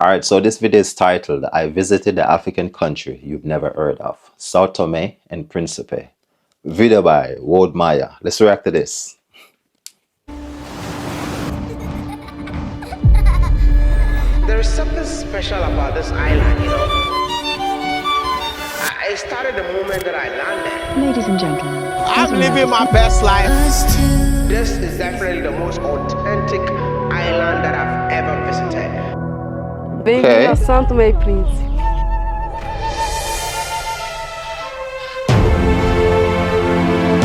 All right, so this video is titled, I visited the African country you've never heard of, São Tomé and Príncipe. Video by Wode Maya. Let's react to this. There is something special about this island, you know. I started the moment that I landed. Ladies and gentlemen, I'm living my best life. This is definitely the most authentic island that I've ever visited. Bem-vindo a São Tomé Príncipe.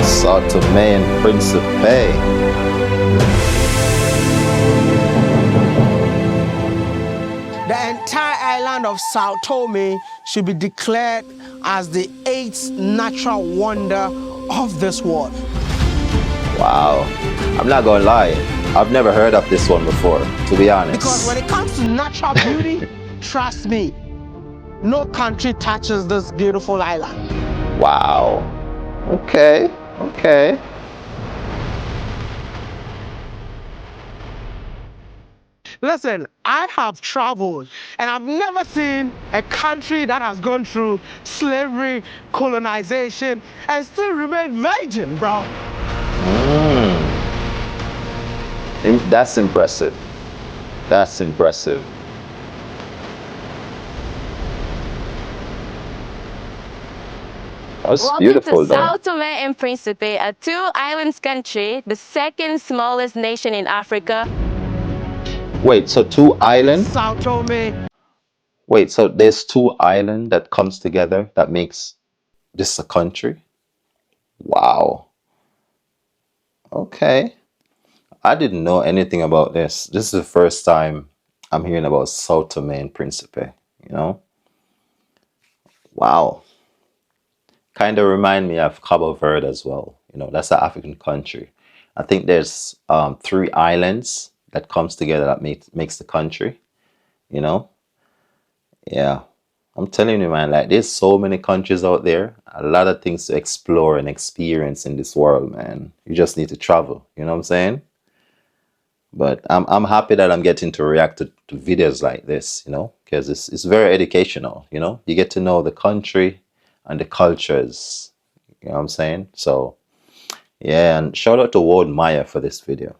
São Tomé and Príncipe. The entire island of São Tomé should be declared as the 8th natural wonder of this world. Wow, I'm not gonna lie, I've never heard of this one before, to be honest. Because when it comes to natural beauty, trust me, no country touches this beautiful island. Wow. Okay. Listen, I have traveled and I've never seen a country that has gone through slavery, colonization, and still remain virgin, bro. That's impressive. That's impressive. That's beautiful, though. Welcome to São Tomé and Príncipe, a two-islands country, the second smallest nation in Africa. Wait, so two islands? São Tomé. Wait, so there's two islands that comes together that makes this a country? Wow. Okay. I didn't know anything about this. This is the first time I'm hearing about São Tomé and Príncipe, you know? Wow. Kind of remind me of Cabo Verde as well. You know, that's an African country. I think there's 3 islands that comes together that makes the country, you know? Yeah. I'm telling you, man, like there's so many countries out there, a lot of things to explore and experience in this world, man. You just need to travel, you know what I'm saying? But I'm happy that I'm getting to react to videos like this, you know, because it's very educational, you know. You get to know the country and the cultures, you know what I'm saying? So, yeah, and shout out to Wode Maya for this video.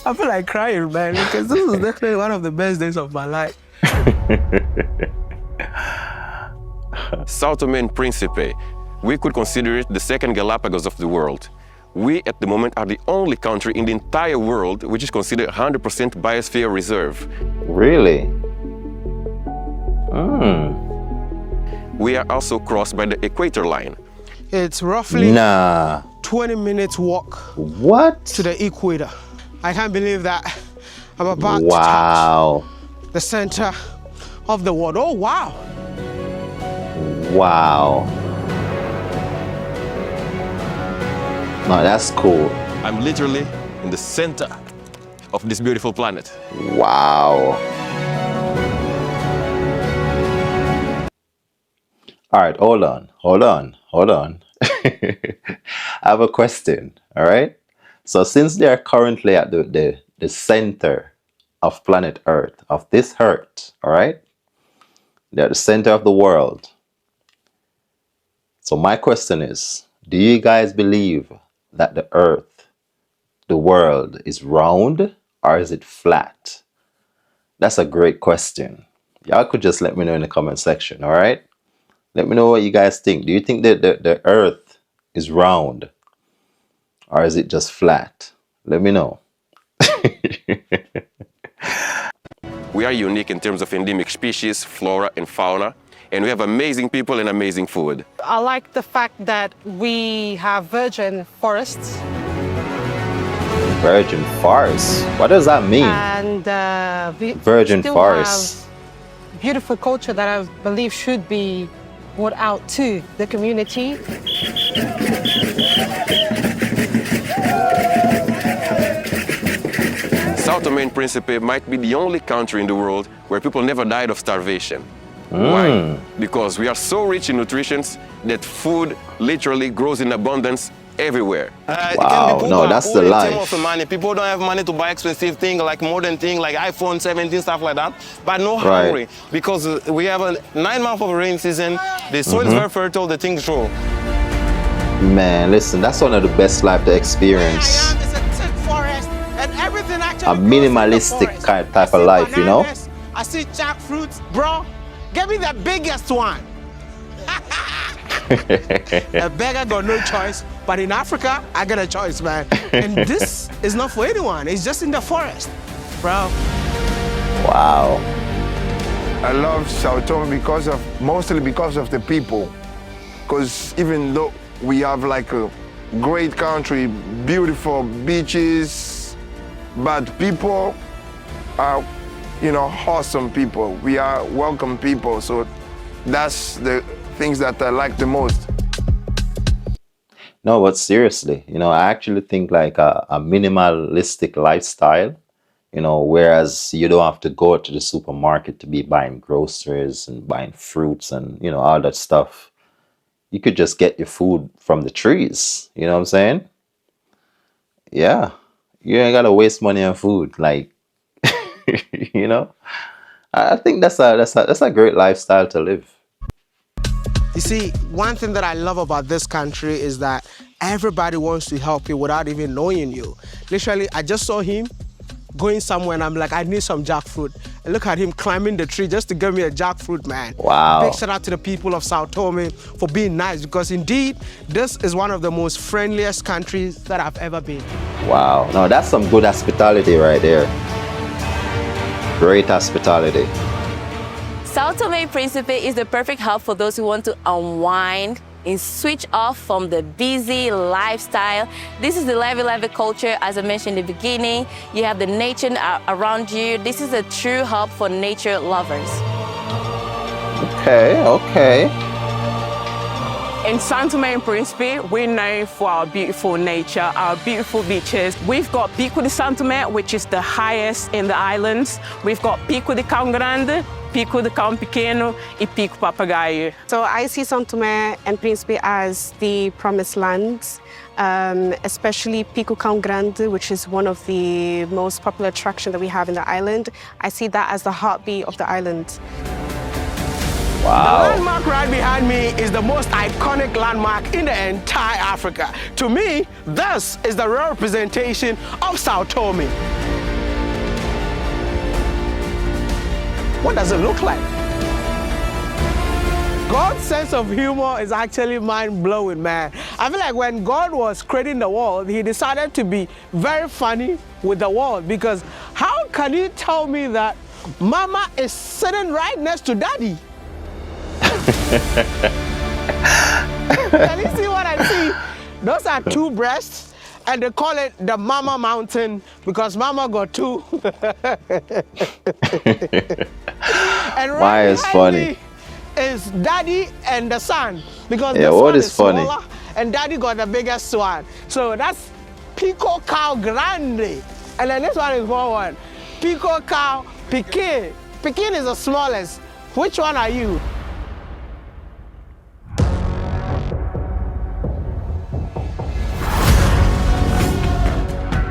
I feel like crying, man, because this is definitely one of the best days of my life. São Tomé and Príncipe, we could consider it the second Galapagos of the world. We, at the moment, are the only country in the entire world which is considered 100% biosphere reserve. Really? We are also crossed by the equator line. It's roughly 20 minutes walk What? to the equator. I can't believe that I'm about to Wow. touch the center of the world. Oh, wow. Wow. No, that's cool. I'm literally in the center of this beautiful planet. Wow. All right, hold on. I have a question, all right? So since they are currently at the center of planet Earth, of this Earth, all right? They're at the center of the world. So my question is, do you guys believe that the Earth, the world, is round or is it flat? That's a great question. Y'all could just let me know in the comment section, all right? Let me know what you guys think. Do you think that the Earth is round or is it just flat? Let me know. We are unique in terms of endemic species, flora and fauna, and we have amazing people and amazing food. I like the fact that we have virgin forests. Virgin forests? What does that mean? And we Virgin still forests. have beautiful culture that I believe should be brought out to the community. São Tomé Príncipe might be the only country in the world where people never died of starvation. Why? Because we are so rich in nutrition that food literally grows in abundance everywhere. Wow, no, that's the life. Of money. People don't have money to buy expensive things like modern things like iPhone 17, stuff like that, but no hungry because we have a 9 months of rain season. The soil is very fertile, the things grow. Man, listen, that's one of the best life to experience. Where I am is a thick forest, and everything actually A minimalistic type of life, you know? I see jackfruits, bro. Give me the biggest one. A beggar got no choice, but in Africa, I got a choice, man. And this is not for anyone. It's just in the forest, bro. Wow. I love São Tomé mostly because of the people. Because even though we have like a great country, beautiful beaches, but people are, awesome people. We are welcome people. So that's the things that I like the most. No, but seriously, I actually think like a minimalistic lifestyle, whereas you don't have to go to the supermarket to be buying groceries and buying fruits and, all that stuff. You could just get your food from the trees. You know what I'm saying? Yeah. You ain't got to waste money on food. Like, I think that's a great lifestyle to live. You see, one thing that I love about this country is that everybody wants to help you without even knowing you. Literally, I just saw him going somewhere and I'm like, I need some jackfruit. And look at him climbing the tree just to give me a jackfruit, man. Wow. Big shout out to the people of São Tomé for being nice because indeed, this is one of the most friendliest countries that I've ever been. Wow. No, that's some good hospitality right there. Great hospitality. São Tomé Príncipe is the perfect hub for those who want to unwind and switch off from the busy lifestyle. This is the levy culture, as I mentioned in the beginning. You have the nature around you. This is a true hub for nature lovers. Okay. In São Tomé Príncipe, we're known for our beautiful nature, our beautiful beaches. We've got Pico de São Tomé, which is the highest in the islands. We've got Pico de Cão Grande, Pico de Cão Pequeno, and Pico Papagaio. So I see São Tomé and Príncipe as the promised lands, especially Pico Cão Grande, which is one of the most popular attractions that we have in the island. I see that as the heartbeat of the island. Wow. The landmark right behind me is the most iconic landmark in the entire Africa. To me, this is the real representation of São Tomé. What does it look like? God's sense of humor is actually mind-blowing, man. I feel like when God was creating the world, he decided to be very funny with the world because how can you tell me that mama is sitting right next to daddy? Can you see what I see? Those are two breasts, and they call it the Mama Mountain because Mama got two. And Why is funny? Is Daddy and the son because Yeah, the what son is funny? smaller, and Daddy got the biggest one. So that's Pico Cão Grande, and then this one is one. Pico Cão Pequeno. Pequeno is the smallest. Which one are you?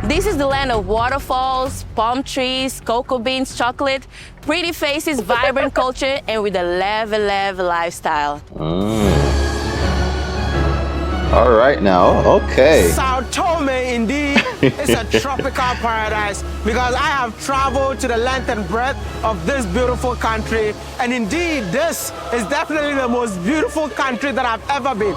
This is the land of waterfalls, palm trees, cocoa beans, chocolate, pretty faces, vibrant culture, and with a levy lifestyle. All right now, okay. São Tomé indeed is a tropical paradise because I have traveled to the length and breadth of this beautiful country, and indeed this is definitely the most beautiful country that I've ever been.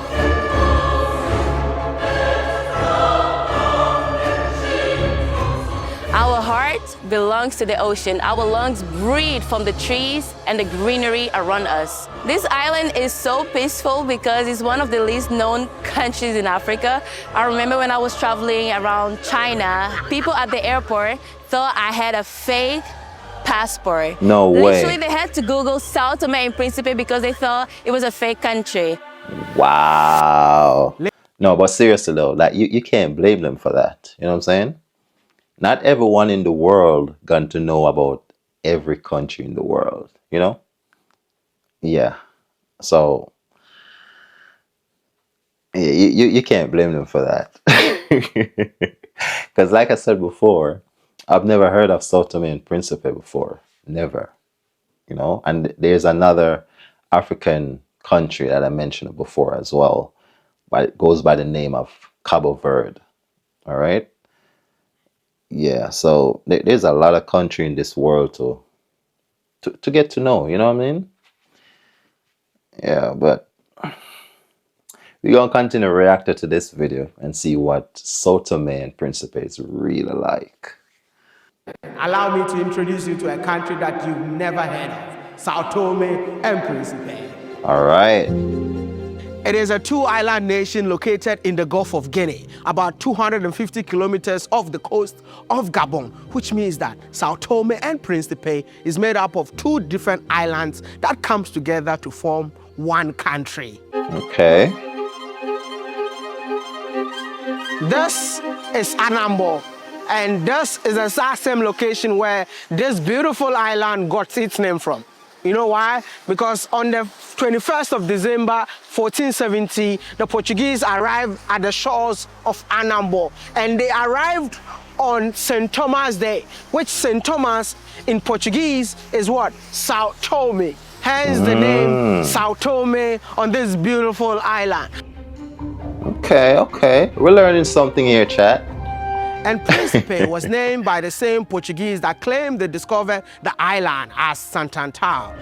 Our heart belongs to the ocean. Our lungs breathe from the trees and the greenery around us. This island is so peaceful because it's one of the least known countries in Africa. I remember when I was traveling around China, people at the airport thought I had a fake passport. No way. Literally, they had to Google São Tomé Príncipe because they thought it was a fake country. Wow. No, but seriously though, like you can't blame them for that. You know what I'm saying? Not everyone in the world got to know about every country in the world, you know? Yeah. So yeah, you can't blame them for that. Because like I said before, I've never heard of São Tomé and Príncipe before. Never. You know? And there's another African country that I mentioned before as well. But it goes by the name of Cabo Verde. All right? Yeah, so there's a lot of country in this world to get to know, you know what I mean? Yeah, but we're going to continue reacting to this video and see what São Tomé and Príncipe is really like. Allow me to introduce you to a country that you've never heard of, São Tomé and Príncipe. All right. It is a two-island nation located in the Gulf of Guinea, about 250 kilometers off the coast of Gabon, which means that São Tomé and Príncipe is made up of two different islands that comes together to form one country. Okay. This is Anambo, and this is the exact same location where this beautiful island got its name from. You know why? Because on the 21st of December, 1470, the Portuguese arrived at the shores of Anambo, and they arrived on St. Thomas Day, which St. Thomas in Portuguese is what? São Tomé. Hence the name São Tomé on this beautiful island. Okay. We're learning something here, chat. And Príncipe was named by the same Portuguese that claimed they discovered the island as Santantal.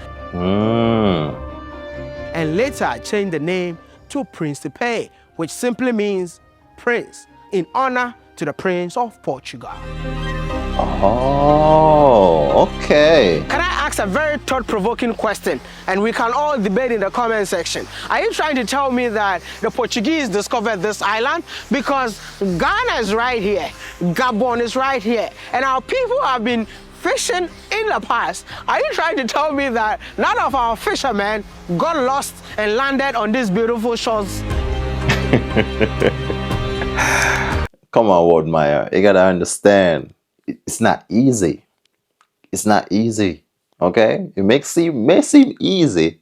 And later changed the name to Príncipe, which simply means prince, in honor to the Prince of Portugal. Oh, okay. Can I ask a very thought-provoking question, and we can all debate in the comment section? Are you trying to tell me that the Portuguese discovered this island? Because Ghana is right here, Gabon is right here, and our people have been fishing in the past. Are you trying to tell me that none of our fishermen got lost and landed on these beautiful shores? Come on, Wode Maya. You gotta understand. It's not easy. It's not easy. Okay? It may seem easy.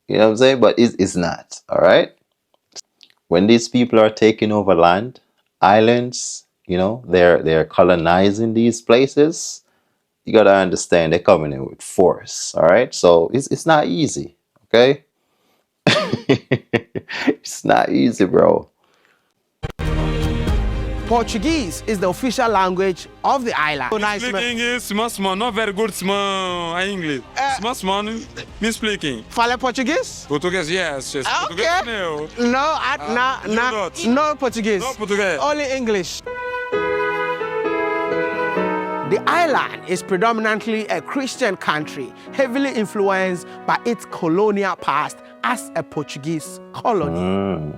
You know what I'm saying? But it's not. All right? When these people are taking over land, islands, you know, they're colonizing these places, you gotta understand they're coming in with force. All right? So it's not easy. Okay? It's not easy, bro. Portuguese is the official language of the island. Speak English, small, not very good, small English. Small, me speaking. Fala Portuguese? Portuguese, yes. Okay. Portuguese, No, no Portuguese. No Portuguese. Only English. The island is predominantly a Christian country, heavily influenced by its colonial past as a Portuguese colony.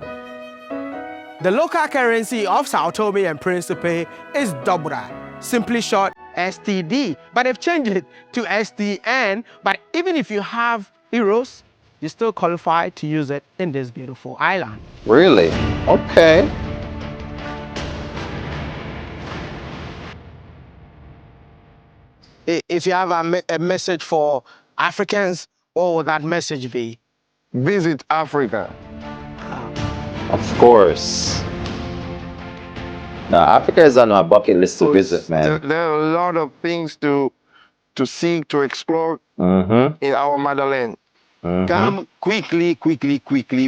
The local currency of São Tomé and Príncipe is Dobra, simply short STD, but they've changed it to STN. But even if you have euros, you still qualify to use it in this beautiful island. Really? Okay. If you have a message for Africans, what would that message be? Visit Africa. Of course. Now, Africa is on my bucket list to visit, man. There are a lot of things to see, to explore in our motherland. Come quickly.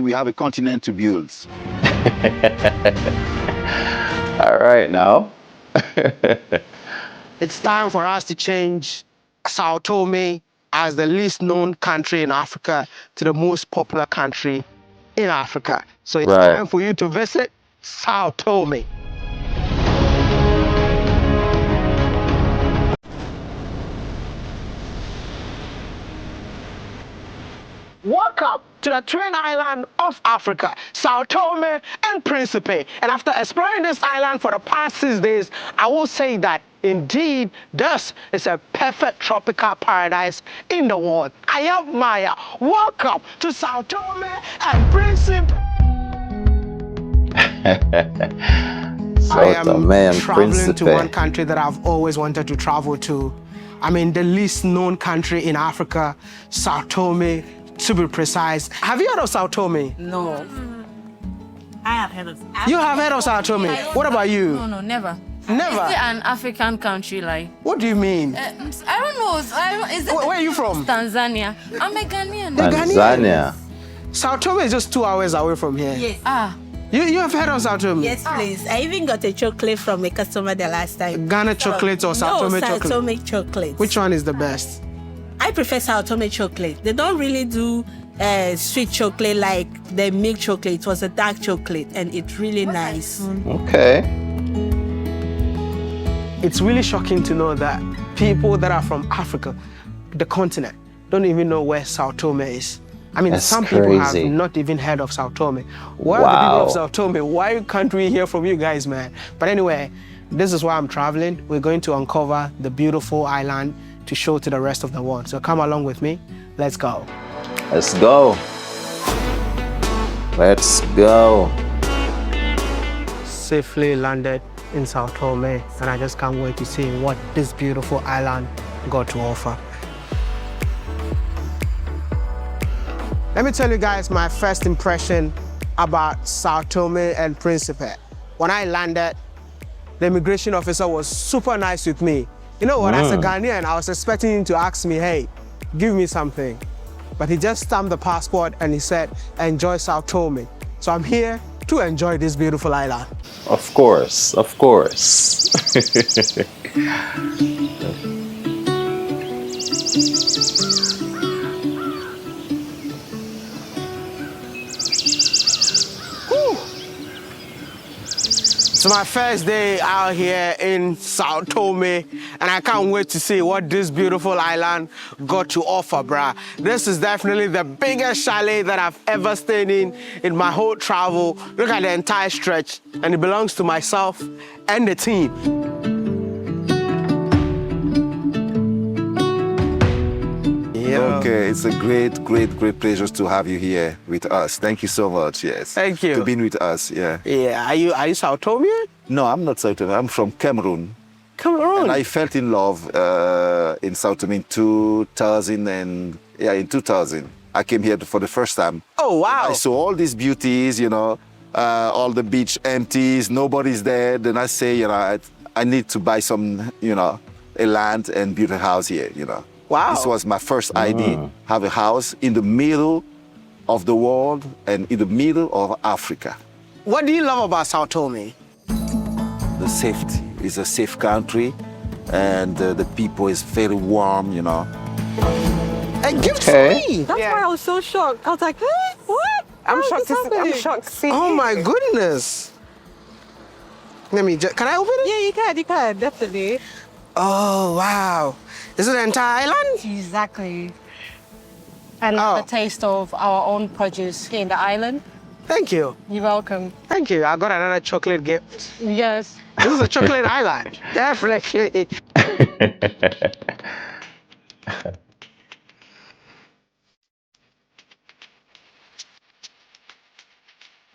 We have a continent to build. All right, now. It's time for us to change São Tomé as the least known country in Africa to the most popular country in Africa. So it's time for you to visit São Tomé. to the twin island of Africa, São Tomé and Príncipe. And after exploring this island for the past 6 days, I will say that indeed this is a perfect tropical paradise in the world. I am Maya. Welcome to São Tomé and Príncipe. I am traveling to one country that I've always wanted to travel to. I mean, the least known country in Africa, São Tomé, to be precise. Have you heard of São Tomé? No. I have heard of it. You have heard of São Tomé? What about you? No, never. Never? Is it an African country, like? What do you mean? I don't know. Is it Where are you from? Tanzania. I'm a Ghanaian. Tanzania. São Tomé is just 2 hours away from here. Yes. Ah. You have heard of São Tomé? Yes, please. I even got a chocolate from a customer the last time. Ghana chocolate or São Tomé chocolate? São Tomé chocolate. Which one is the best? I prefer São Tomé chocolate. They don't really do sweet chocolate like the milk chocolate. It was a dark chocolate and it's really nice. Okay. It's really shocking to know that people that are from Africa, the continent, don't even know where São Tomé is. I mean, That's some people have crazy. not even heard of São Tomé. Where are the people of São Tomé? Why can't we hear from you guys, man? But anyway, this is why I'm traveling. We're going to uncover the beautiful island to show to the rest of the world. So come along with me. Let's go. Let's go. Let's go. Safely landed in São Tomé, and I just can't wait to see what this beautiful island got to offer. Let me tell you guys my first impression about São Tomé and Príncipe. When I landed, the immigration officer was super nice with me. You know what, as a Ghanaian, I was expecting him to ask me, hey, give me something. But he just stamped the passport and he said, enjoy São Tomé. So I'm here to enjoy this beautiful island. Of course, of course. It's my first day out here in São Tomé, and I can't wait to see what this beautiful island got to offer, bruh. This is definitely the biggest chalet that I've ever stayed in my whole travel. Look at the entire stretch, and it belongs to myself and the team. Okay, it's a great pleasure to have you here with us. Thank you so much, yes. Thank you. To be with us, yeah. Yeah, are you São Tomian? No, I'm not South Tomé. I'm from Cameroon. Cameroon? And I felt in love in South Tomé in 2000 in 2000. I came here for the first time. Oh, wow. And I saw all these beauties, you know, all the beach empties, nobody's there. Then I say, you know, I need to buy some, you know, a land and build a house here, you know. Wow. This was my first idea, have a house in the middle of the world and in the middle of Africa. What do you love about São Tomé? The safety. It's a safe country and the people is very warm, you know. A gift for me! That's why I was so shocked. I was like, hey, what? I'm shocked to see. Oh my goodness. Let me just, can I open it? Yeah, you can, definitely. Oh, wow. Is it the entire island? Exactly. And the taste of our own produce here in the island. Thank you. You're welcome. Thank you. I got another chocolate gift. Yes. This is a chocolate island. Definitely.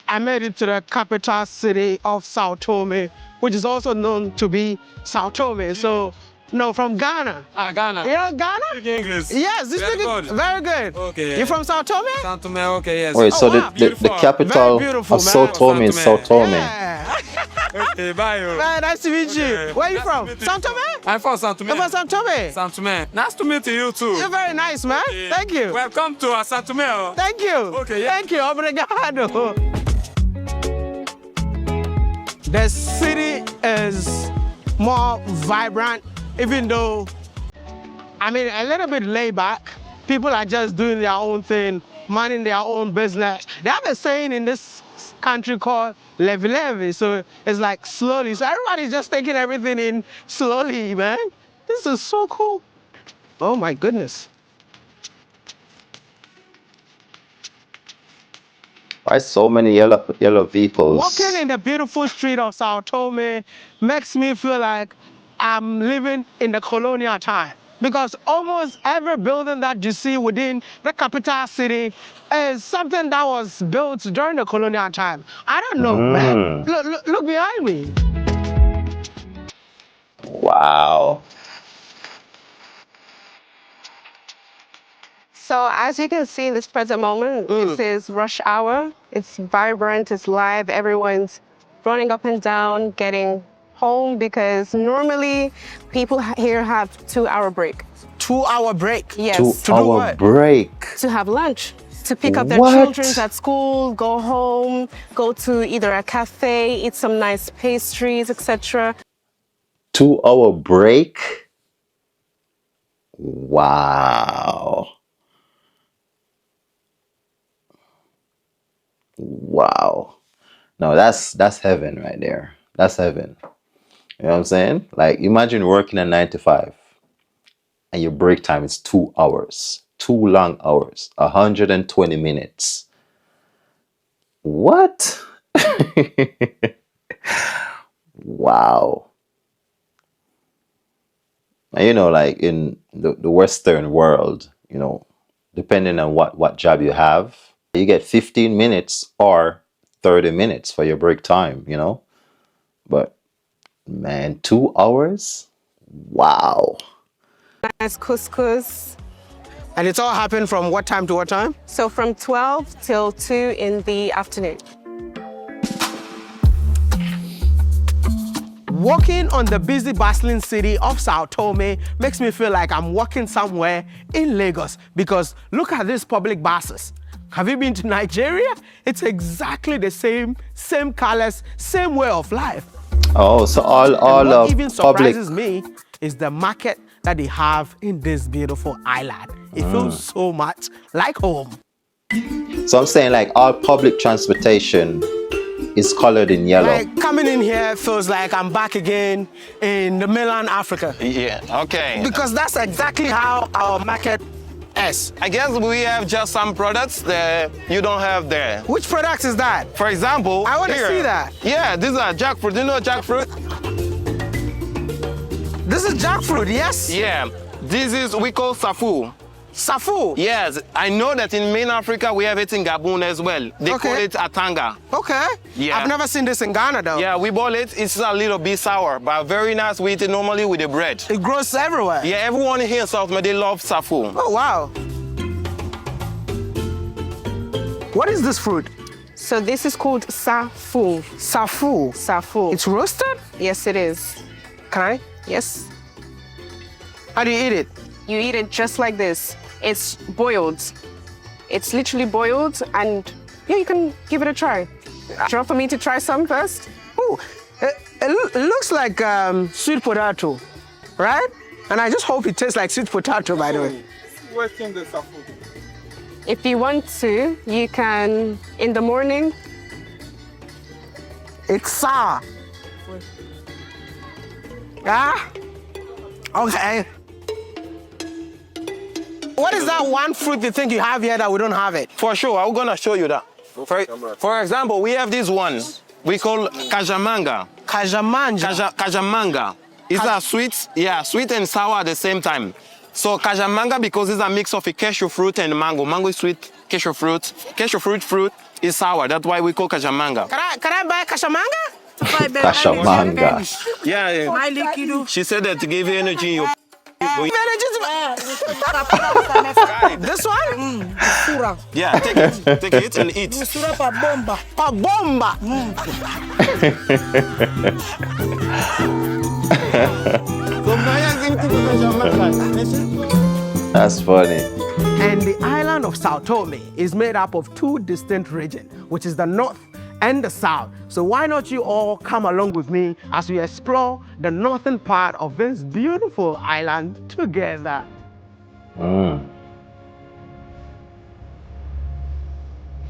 I made it to the capital city of São Tomé, which is also known to be São Tomé. So, no, from Ghana. Ghana. You know Ghana? Speak English. Yes, this very good. good. Very good. Okay. You from São Tomé? São Tomé, okay, yes. Wait, so wow. the capital of São Tomé is São Tomé. Yeah. Okay, bye. Very nice to meet you. Okay. Where are you Nice from? to meet you. São Tomé? I'm from São Tomé. You're from São Tomé? São Tomé. Nice to meet you too. You're very nice, man. Okay. Thank you. Welcome to São Tomé. Thank you. Okay, yeah. Thank you. Obrigado. The city is more vibrant, even though, I mean, a little bit laid back. People are just doing their own thing, minding their own business. They have a saying in this country called leve-leve, so it's like slowly. So everybody's just taking everything in slowly, man. This is so cool. Oh my goodness. Why so many yellow vehicles? Walking in the beautiful street of São Tomé makes me feel like I'm living in the colonial time. Because almost every building that you see within the capital city is something that was built during the colonial time. I don't know, man. Look behind me. Wow. So as you can see in this present moment, this is rush hour. It's vibrant, it's live. Everyone's running up and down, getting home because normally people here have 2-hour break. 2-hour break? Yes. 2-hour break. To have lunch, to pick up their What? children at school, go home, go to either a cafe, eat some nice pastries, etc. 2-hour break? Wow. Wow. No, that's heaven right there. That's heaven. You know what I'm saying? Like, imagine working a 9 to 5 and your break time is 2 hours. 2 long hours. 120 minutes. What? Wow. And you know, like in the Western world, you know, depending on what job you have, you get 15 minutes or 30 minutes for your break time, you know? But man, 2 hours? Wow. Nice couscous. And it's all happened from what time to what time? So from 12 till 2 in the afternoon. Walking on the busy, bustling city of São Tomé makes me feel like I'm walking somewhere in Lagos because look at these public buses. Have you been to Nigeria? It's exactly the same colors, same way of life. Oh, so all what of even public. surprises me is the market that they have in this beautiful island. It feels so much like home. So I'm saying like all public transportation is colored in yellow. Like coming in here feels like I'm back again in the mainland Africa. Yeah, okay. Because that's exactly how our market is. I guess we have just some products that you don't have there. Which products is that? For example, I want to here. see that. Yeah, these are jackfruit. Do you know jackfruit? This is jackfruit, yes? Yeah, this is we call safu. Safu? Yes, I know that in main Africa we have it in Gabon as well. They call it atanga. Okay. Yeah. I've never seen this in Ghana though. Yeah, we boil it. It's a little bit sour, but very nice. We eat it normally with the bread. It grows everywhere. Yeah, everyone here in South May, they love safu. Oh, wow. What is this fruit? So this is called safu. Safu? Safu. It's roasted? Yes, it is. Can I? Yes. How do you eat it? You eat it just like this. It's boiled. It's literally boiled, and yeah, you can give it a try. Do you want for me to try some first? Ooh, it looks like sweet potato, right? And I just hope it tastes like sweet potato, by the way. If you want to, you can, in the morning. It's sour. Ah, okay. What is that one fruit you think you have here that we don't have it? For sure, I'm gonna show you that. For example, we have this one. We call kajamanga. Kajamanga? Kajamanga. It's a sweet, yeah, sweet and sour at the same time. So kajamanga, because it's a mix of a cashew fruit and mango. Mango is sweet, cashew fruit. Cashew fruit is sour. That's why we call kajamanga. Can I buy kajamanga? Kajamanga. Yeah. She said that to give you energy in your This one? Yeah, take it and eat. Pa bomba. That's funny. And the island of São Tomé is made up of 2 distinct regions, which is the north and the south. So why not you all come along with me as we explore the northern part of this beautiful island together.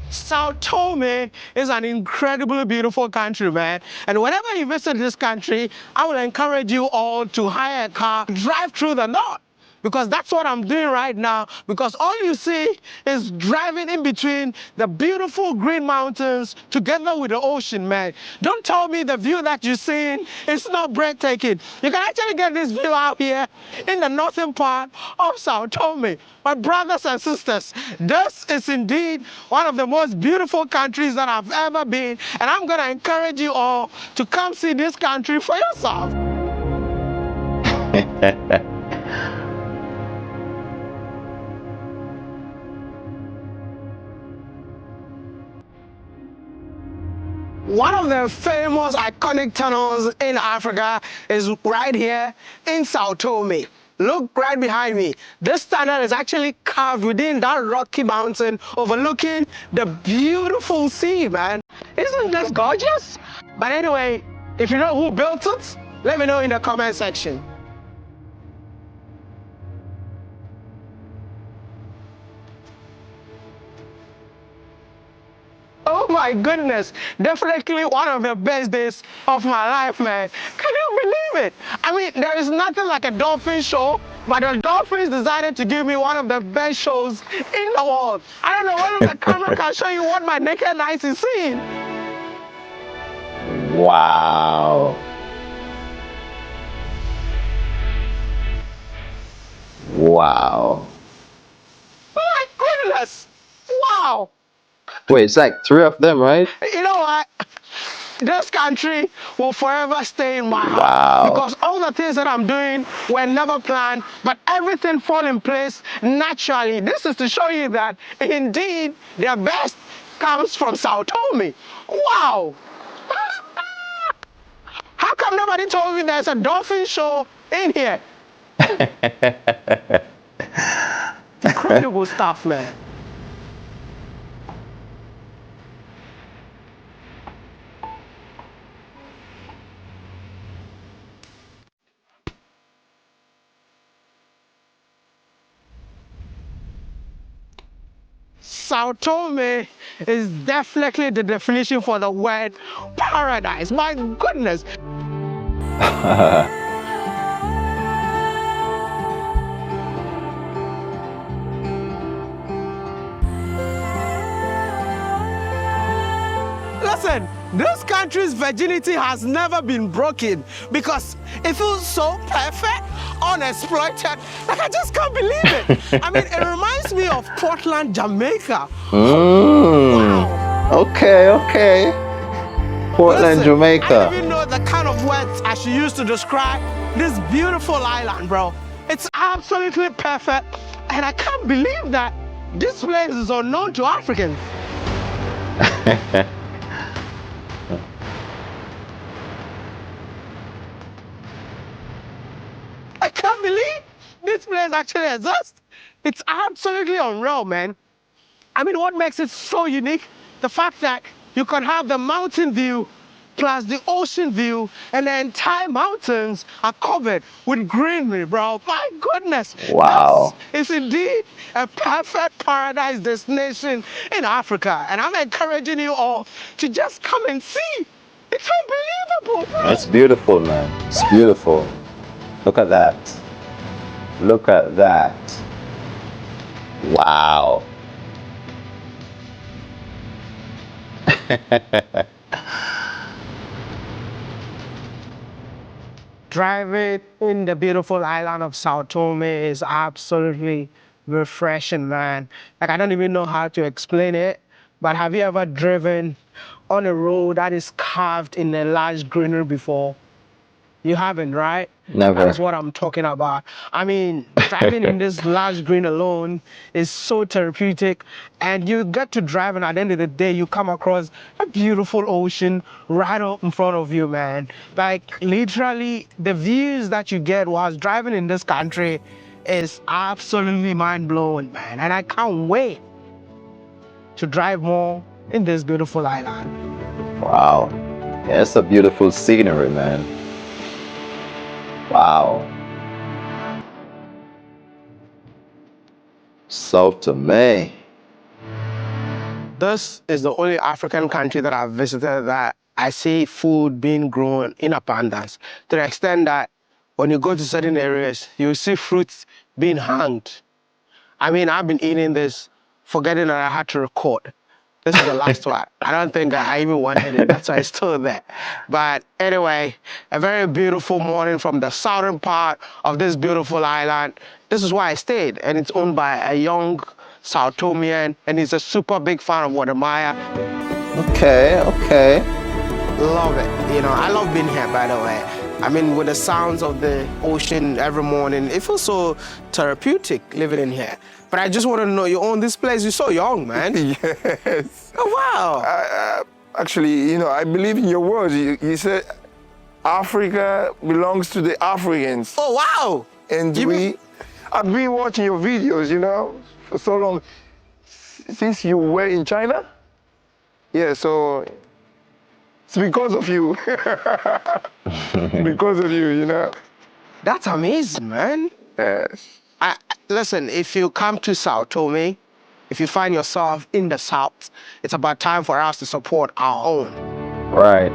São Tomé is an incredibly beautiful country, man. And whenever you visit this country, I will encourage you all to hire a car, drive through the north. because that's what I'm doing right now, because all you see is driving in between the beautiful green mountains together with the ocean, man. Don't tell me the view that you're seeing is not breathtaking. You can actually get this view out here in the northern part of São Tomé. My brothers and sisters, this is indeed one of the most beautiful countries that I've ever been, and I'm gonna encourage you all to come see this country for yourself. One of the famous iconic tunnels in Africa is right here in São Tomé. Look right behind me. This tunnel is actually carved within that rocky mountain overlooking the beautiful sea, man. Isn't this gorgeous? But anyway, if you know who built it, let me know in the comment section. Oh my goodness, definitely one of the best days of my life, man. Can you believe it? I mean, there is nothing like a dolphin show, but the dolphins decided to give me one of the best shows in the world. I don't know whether the camera can show you what my naked eyes is seeing. Wow. Wow. Oh my goodness. Wow. Wait, it's like 3 of them, right? You know what? This country will forever stay in my heart. Wow. Because all the things that I'm doing were never planned, but everything fall in place naturally. This is to show you that indeed the best comes from São Tomé. Wow. How come nobody told me there's a dolphin show in here? Incredible stuff, man. São Tomé is definitely the definition for the word paradise. My goodness. Listen, this country's virginity has never been broken because it feels so perfect, unexploited. Like, I just can't believe it. I mean, it reminds me of Portland, Jamaica. Wow. Okay. Portland, Listen, Jamaica. I don't even know the kind of words I should use to describe this beautiful island, bro. It's absolutely perfect, and I can't believe that this place is unknown to Africans. I can't believe this place actually exists. It's absolutely unreal, man. I mean, what makes it so unique? The fact that you can have the mountain view plus the ocean view, and the entire mountains are covered with greenery, bro. My goodness. Wow. This is indeed a perfect paradise destination in Africa. And I'm encouraging you all to just come and see. It's unbelievable, bro. It's beautiful, man. It's beautiful. Look at that. Look at that. Wow. Driving in the beautiful island of São Tomé is absolutely refreshing, man. Like, I don't even know how to explain it, but have you ever driven on a road that is carved in a lush greenery before? You haven't, right? Never. That's what I'm talking about. I mean, driving in this lush green alone is so therapeutic, and you get to drive, and at the end of the day, you come across a beautiful ocean right up in front of you, man. Like, literally, the views that you get whilst driving in this country is absolutely mind-blowing, man. And I can't wait to drive more in this beautiful island. Wow. Yeah, it's a beautiful scenery, man. Wow. São Tomé. This is the only African country that I've visited that I see food being grown in abundance, to the extent that when you go to certain areas, you see fruits being hanged. I mean, I've been eating this, forgetting that I had to record. This is the last one. I don't think I even wanted it. That's why it's still there. But anyway, a very beautiful morning from the southern part of this beautiful island. This is where I stayed, and it's owned by a young São Tomean, and he's a super big fan of Wode Maya. Okay, okay. Love it. You know, I love being here, by the way. I mean, with the sounds of the ocean every morning, it feels so therapeutic living in here. But I just want to know, you own this place, you're so young, man. Yes. Oh, wow. Actually, you know, I believe in your words. You said Africa belongs to the Africans. Oh, wow. And I've been watching your videos, you know, for so long. Since you were in China? Yeah, so it's because of you. Because of you, you know. That's amazing, man. Yes. Listen, if you come to São Tomé, if you find yourself in the South, it's about time for us to support our own. Right.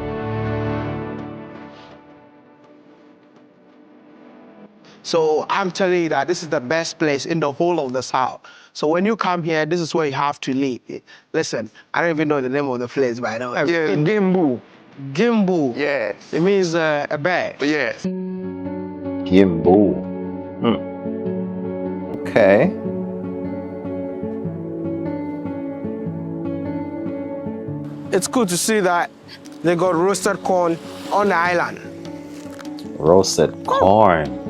So I'm telling you that this is the best place in the whole of the South. So when you come here, this is where you have to live. Listen, I don't even know the name of the place, but I know. Yeah, Gimbu. Gimbu. Yes. It means a bear. Yes. Gimbu. Okay. It's cool to see that they got roasted corn on the island. Roasted corn.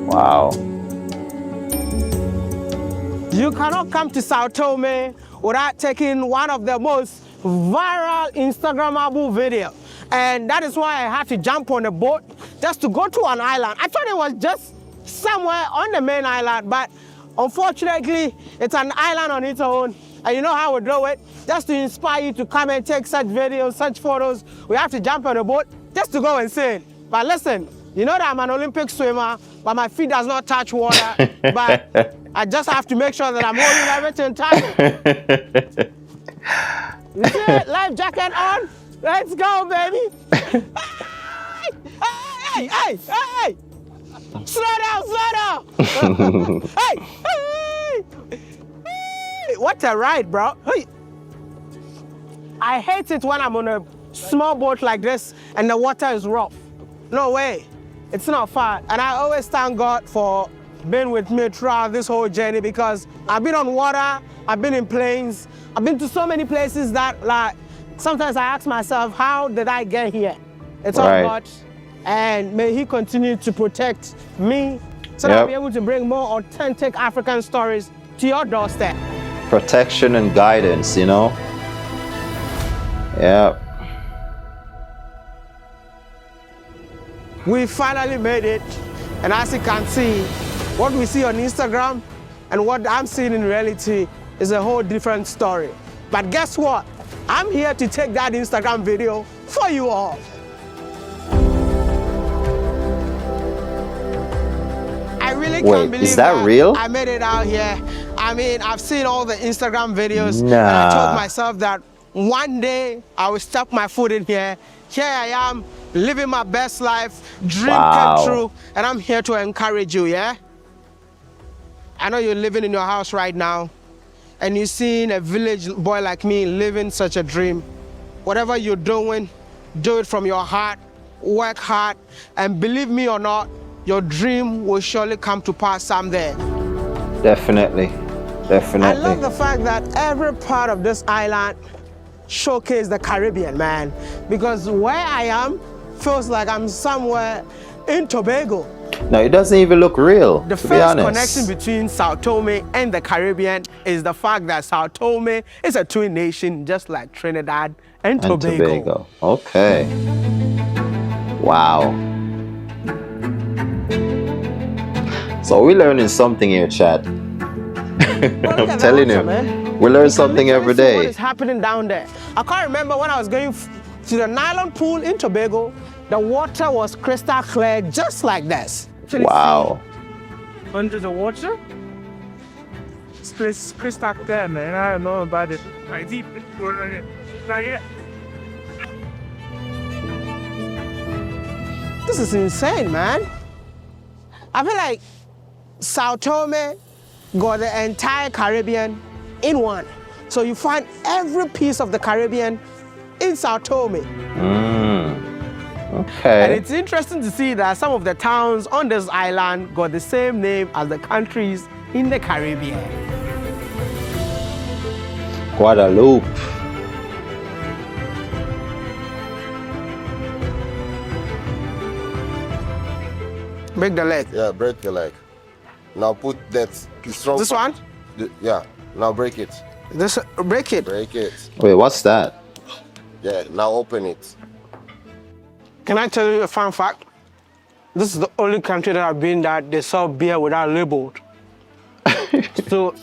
Wow. You cannot come to São Tomé without taking one of the most viral Instagrammable videos. And that is why I had to jump on a boat just to go to an island. I thought it was just somewhere on the main island, but unfortunately, it's an island on its own. And you know how we do it? Just to inspire you to come and take such videos, such photos, we have to jump on a boat just to go and see it. But listen, you know that I'm an Olympic swimmer, but my feet does not touch water. But I just have to make sure that I'm holding everything tight. You see it? Life jacket on? Let's go, baby. Hey, hey, hey, hey. Slow down, slow down. Hey, hey, hey. What a ride, bro. Hey. I hate it when I'm on a small boat like this and the water is rough. No way. It's not fun. And I always thank God for being with me throughout this whole journey, because I've been on water, I've been in planes, I've been to so many places that, like, sometimes I ask myself, how did I get here? It's all God. And may He continue to protect me so that I'll be able to bring more authentic African stories to your doorstep. Protection and guidance, you know? Yeah. We finally made it. And as you can see, what we see on Instagram and what I'm seeing in reality is a whole different story. But guess what? I'm here to take that Instagram video for you all. I really can't believe that real? I made it out here. I mean, I've seen all the Instagram videos. Nah. And I told myself that one day I will step my foot in here. Here I am, living my best life, dream come true, and I'm here to encourage you, yeah? I know you're living in your house right now, and you're seeing a village boy like me living such a dream. Whatever you're doing, do it from your heart, work hard, and believe me or not, your dream will surely come to pass someday. Definitely, definitely. I love the fact that every part of this island showcase the Caribbean, man, because where I am feels like I'm somewhere in Tobago. No, it doesn't even look real, The to be first honest. connection between São Tomé and the Caribbean is the fact that São Tomé is a twin nation, just like Trinidad and Tobago. Okay. Wow. So we're learning something here, Chad. I'm telling you, we learn something every day. What is happening down there? I can't remember when I was going to the nylon pool in Tobago, the water was crystal clear, just like this. Wow. Under the water? This place is crystal clear, man. I don't know about it. I deep. This is insane, man. I feel like São Tomé got the entire Caribbean in one. So you find every piece of the Caribbean in São Tomé. Okay. And it's interesting to see that some of the towns on this island got the same name as the countries in the Caribbean. Guadeloupe. Break the leg. Yeah, break the leg. Now put that strong. This one? Yeah. Now break it. This break it. Break it. Wait, what's that? Yeah. Now open it. Can I tell you a fun fact? This is the only country that I've been that they sell beer without labeled. So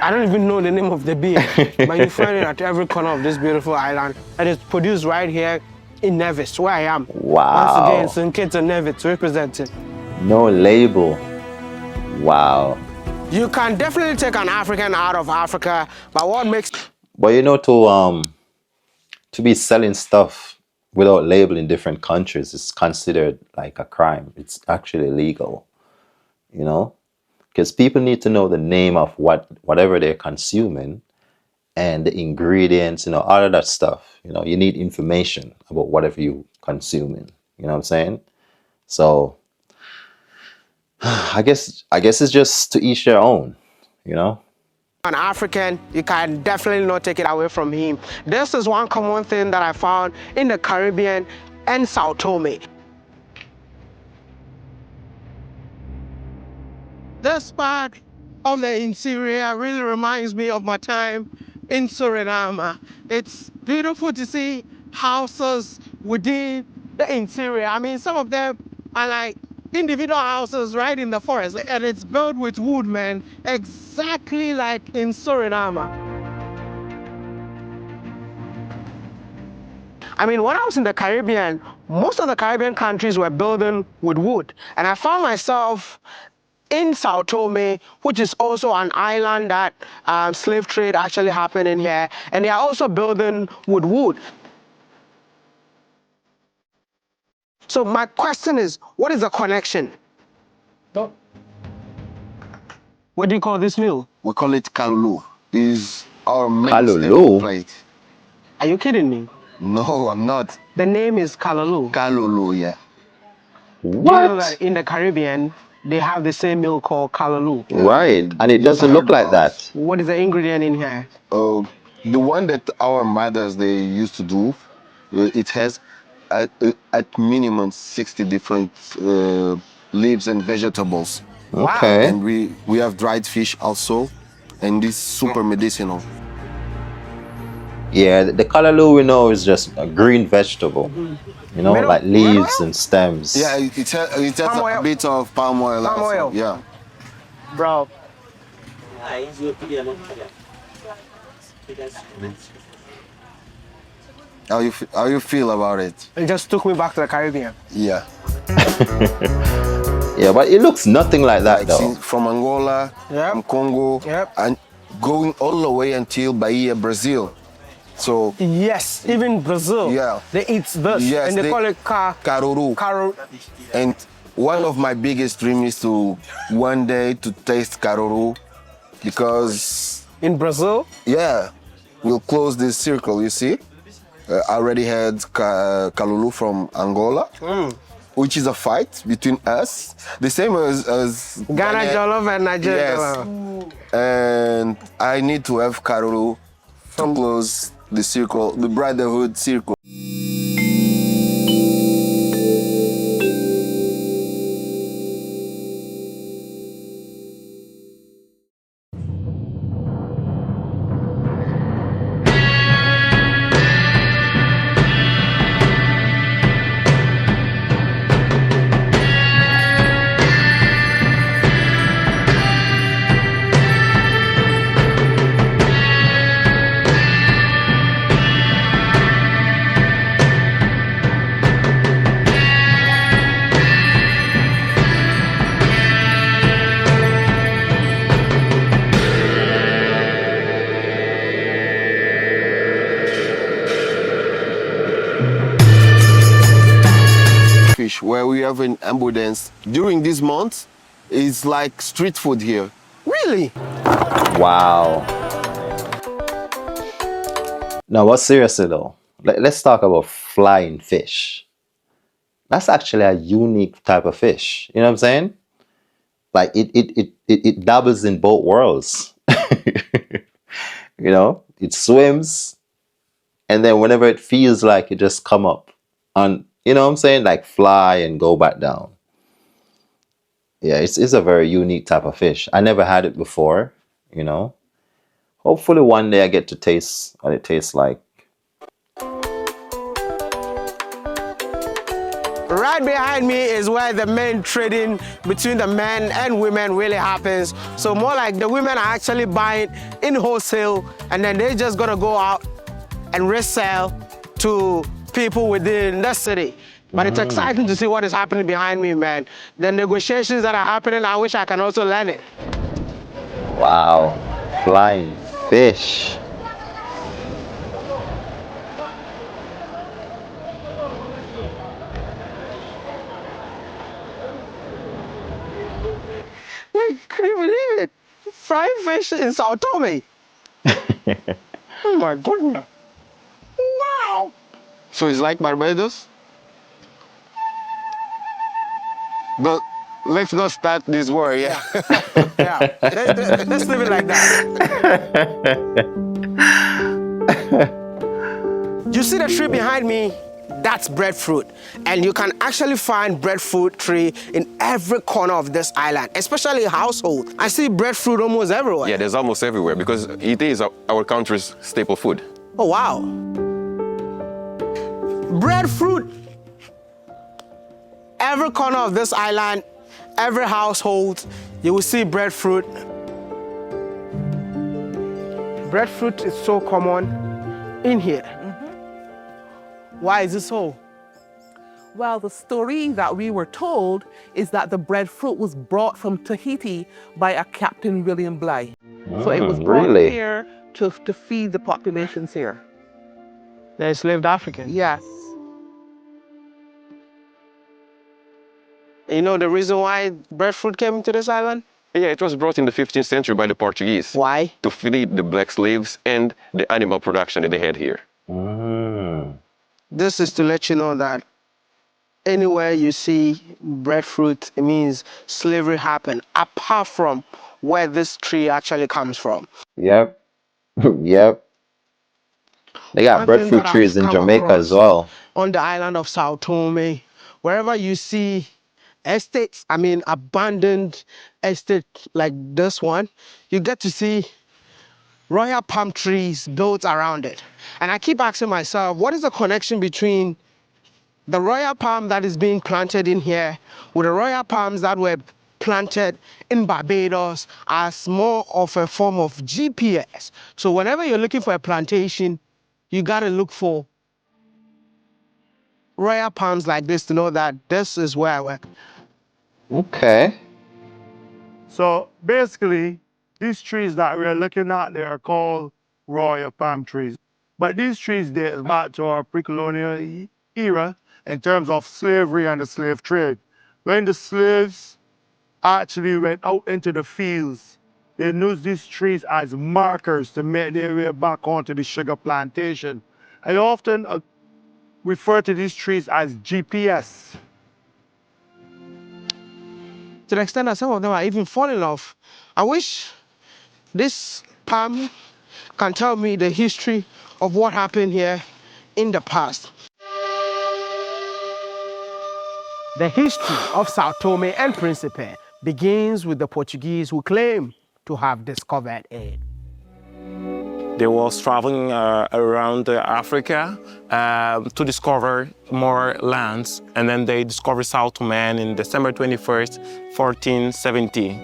I don't even know the name of the beer, but you find it at every corner of this beautiful island, and it's produced right here in Nevis, where I am. Wow. Once again, St. Kitts and Nevis representing. No label. Wow. You can definitely take an African out of Africa, but what makes... But you know, to be selling stuff without label in different countries is considered like a crime. It's actually illegal, you know? Because people need to know the name of whatever they're consuming and the ingredients, you know, all of that stuff. You know, you need information about whatever you're consuming. You know what I'm saying? So I guess it's just to each their own, you know? An African, you can definitely not take it away from him. This is one common thing that I found in the Caribbean and São Tomé. This part of the interior really reminds me of my time in Suriname. It's beautiful to see houses within the interior. I mean, some of them are like individual houses right in the forest, and it's built with wood, man, exactly like in Suriname. I mean, when I was in the Caribbean, most of the Caribbean countries were building with wood, and I found myself in São Tomé, which is also an island that slave trade actually happened in here, and they are also building with wood. So my question is, what is the connection? What do you call this meal? We call it kalulu. Is our main Kalulu? plate. Are you kidding me? No, I'm not. The name is kalulu. Kalulu, yeah. What? You know that in the Caribbean, they have the same meal called kalulu. Right, and it doesn't look like that. What is the ingredient in here? The one that our mothers, they used to do, it has at minimum 60 different leaves and vegetables. Okay. And we have dried fish also, and this super medicinal. Yeah, the kalaloo we know is just a green vegetable, you know, like leaves and stems. Yeah, it has a bit of palm oil. Palm also. oil. Yeah. Bro. How you feel about it? It just took me back to the Caribbean. Yeah. Yeah, but it looks nothing like that though. From Angola, from Congo, and going all the way until Bahia, Brazil. So yes, even Brazil. Yeah, they eat this, yes, and they call it caruru. And one of my biggest dreams is to one day to taste caruru, because in Brazil. Yeah, we'll close this circle. You see, I already had kalulu from Angola. Which is a fight between us, the same as Ghana Jollof and Nigeria Jollof. Yes. And I need to have Karuru to close the circle, the brotherhood circle. fish where we have in abundance. During this month, it's like street food here. Really? Wow. No, but seriously though, let's talk about flying fish. That's actually a unique type of fish. You know what I'm saying? Like it dabbles in both worlds. You know, it swims, and then whenever it feels like it just come up and, you know what I'm saying, like fly and go back down. Yeah, it's a very unique type of fish. I never had it before, you know. Hopefully one day I get to taste what it tastes like. Right behind me is where the main trading between the men and women really happens. So more like the women are actually buying in wholesale, and then they're just gonna go out and resell to people within the city. But it's exciting to see what is happening behind me, man. The negotiations that are happening, I wish I can also learn it. Wow, flying fish. Can you believe it? Fried fish in São Tomé. Oh my goodness. Wow. So it's like Barbados? But let's not start this war, yeah? Yeah, let's leave it like that. You see the tree behind me? That's breadfruit. And you can actually find breadfruit tree in every corner of this island, especially household. I see breadfruit almost everywhere. Yeah, there's almost everywhere because it is our country's staple food. Oh, wow. Breadfruit. Every corner of this island, every household, you will see breadfruit. Breadfruit is so common in here. Why is it so? Well, the story that we were told is that the breadfruit was brought from Tahiti by a Captain William Bligh. So it was brought really? here to feed the populations here. The enslaved Africans? Yes. You know the reason why breadfruit came to this island? Yeah, it was brought in the 15th century by the Portuguese. Why? To feed the black slaves and the animal production that they had here. This is to let you know that anywhere you see breadfruit, it means slavery happened, apart from where this tree actually comes from. Yep. Yep. They got One thing breadfruit that trees I've in come Jamaica across as well. on the island of São Tomé, wherever you see estates, I mean abandoned estates like this one, you get to see royal palm trees built around it. And I keep asking myself, what is the connection between the royal palm that is being planted in here with the royal palms that were planted in Barbados as more of a form of GPS? So whenever you're looking for a plantation, you gotta look for royal palms like this to know that this is where I work. Okay. So basically, these trees that we're looking at, they are called royal palm trees. But these trees date back to our pre-colonial era in terms of slavery and the slave trade. When the slaves actually went out into the fields, they used these trees as markers to make their way back onto the sugar plantation. I often refer to these trees as GPS. To the extent that some of them are even falling off. I wish this palm can tell me the history of what happened here in the past. The history of São Tomé and Príncipe begins with the Portuguese who claim to have discovered it. They was traveling around Africa to discover more lands, and then they discovered São Tomé in December 21st, 1470.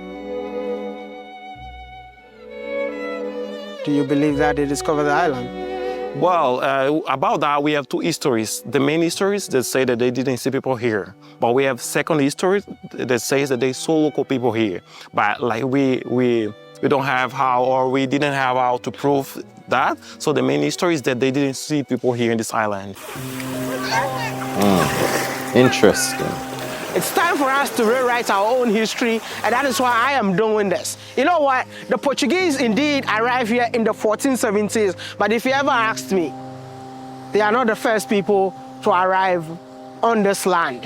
Do you believe that they discovered the island? Well, about that, we have two histories. The main histories that say that they didn't see people here, but we have second history that says that they saw local people here. But like we don't have how, or we didn't have how to prove that. So the main history is that they didn't see people here in this island. Interesting. It's time for us to rewrite our own history, and that is why I am doing this. You know what? The Portuguese indeed arrived here in the 1470s, but if you ever asked me, they are not the first people to arrive on this land.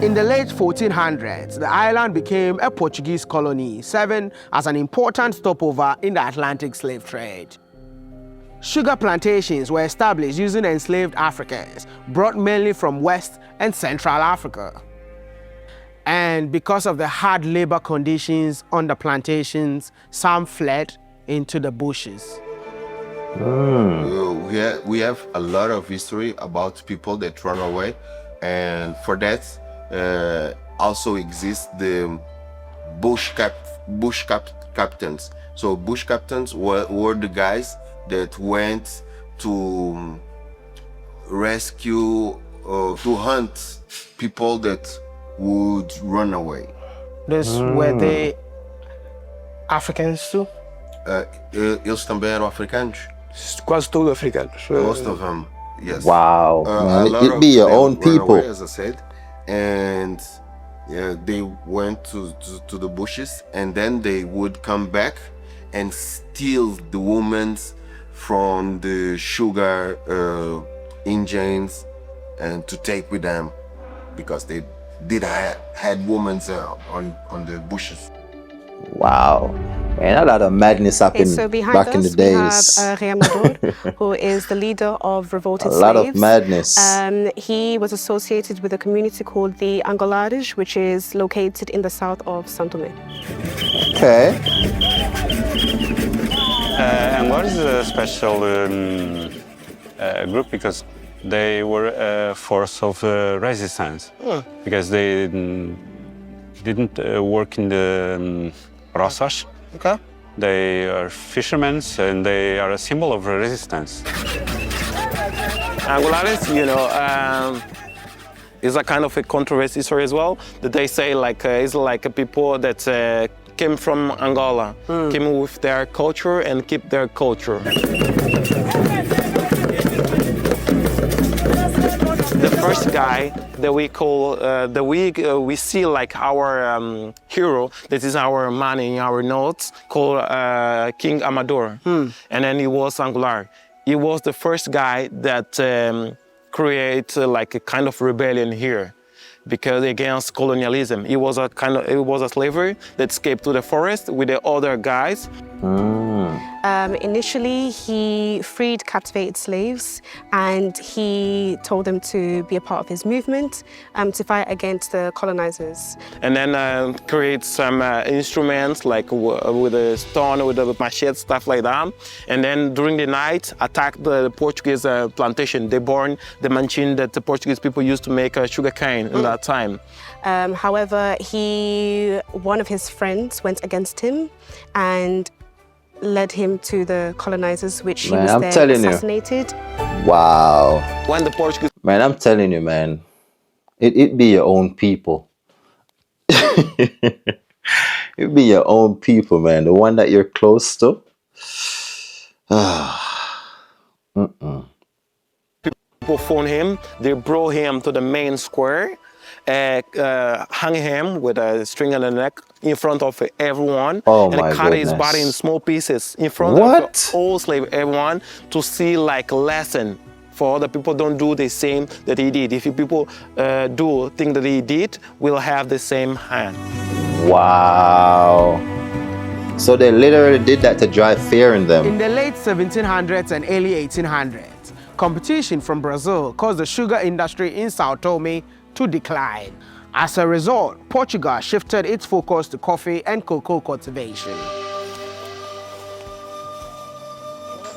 In the late 1400s, the island became a Portuguese colony, serving as an important stopover in the Atlantic slave trade. Sugar plantations were established using enslaved Africans, brought mainly from West and Central Africa. And because of the hard labor conditions on the plantations, some fled into the bushes. We have a lot of history about people that run away, and for that also exists the captains. So bush captains were the guys that went to rescue, to hunt people that would run away. Those were the Africans too? Eles também eram africanos. Quase todos africanos. Most of them, yes. Wow, man, it'd be your own people. Away, as I said, and they went to the bushes, and then they would come back and steal the women from the sugar engines and to take with them, because they did had women on the bushes. Wow, man, a lot of madness happened back in the days. We have Rei Amador, who is the leader of revolted slaves. A lot of madness. He was associated with a community called the Angolares, which is located in the south of São Tomé. Okay. Angola is a special group because they were a force of resistance, because they didn't work in the process. Okay. They are fishermen, and they are a symbol of resistance. Angolares, is a kind of a controversy story as well. That they say it's like a people that came from Angola, came with their culture and keep their culture. The first guy that we call, we see like our hero, that is our man in our notes, called King Amador. And then he was Angular. He was the first guy that created like a kind of rebellion here, because against colonialism. It was a slaver that escaped to the forest with the other guys. Initially, he freed captivated slaves, and he told them to be a part of his movement to fight against the colonizers. And then create some instruments like with a stone, with a machete, stuff like that. And then during the night, attack the Portuguese plantation. They burned the machine that the Portuguese people used to make sugar cane in that time. However, one of his friends went against him and led him to the colonizers, which he was then assassinated. Wow. When the Portuguese... Man, I'm telling you, man, it be your own people. It be your own people, man. The one that you're close to. People found him, they brought him to the main square, hung him with a string on the neck in front of everyone, and cut his body in small pieces in front of all slave everyone, to see like a lesson for other people. Don't do the same that he did. If people do things that he did, we'll have the same hand. Wow. So they literally did that to drive fear in them. In the late 1700s and early 1800s, competition from Brazil caused the sugar industry in São Tomé to decline. As a result, Portugal shifted its focus to coffee and cocoa cultivation.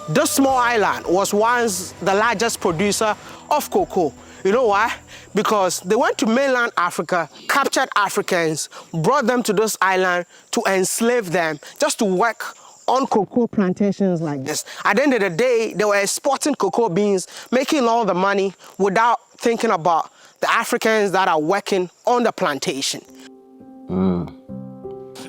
This small island was once the largest producer of cocoa. You know why? Because they went to mainland Africa, captured Africans, brought them to this island to enslave them, just to work on cocoa plantations like this. At the end of the day, they were exporting cocoa beans, making all the money without thinking about the Africans that are working on the plantation.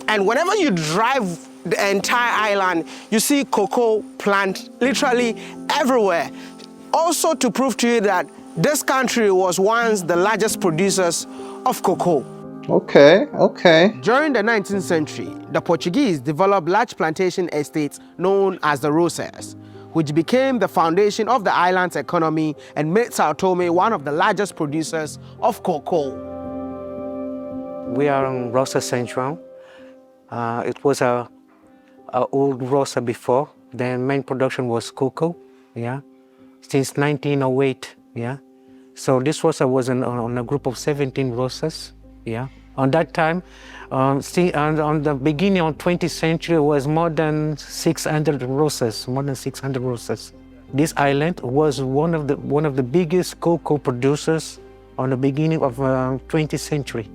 And whenever you drive the entire island, you see cocoa plant literally everywhere. also to prove to you that this country was once the largest producers of cocoa. Okay, okay. During the 19th century, the Portuguese developed large plantation estates known as the Rosas, which became the foundation of the island's economy and made São Tomé one of the largest producers of cocoa. We are on Rosa Central. It was a old Rosa before. The main production was cocoa, yeah, since 1908, yeah. So this Rosa was on a group of 17 Rosas, yeah. On that time, on the beginning of 20th century, was more than 600 Rosas, This island was one of the biggest cocoa producers on the beginning of 20th century.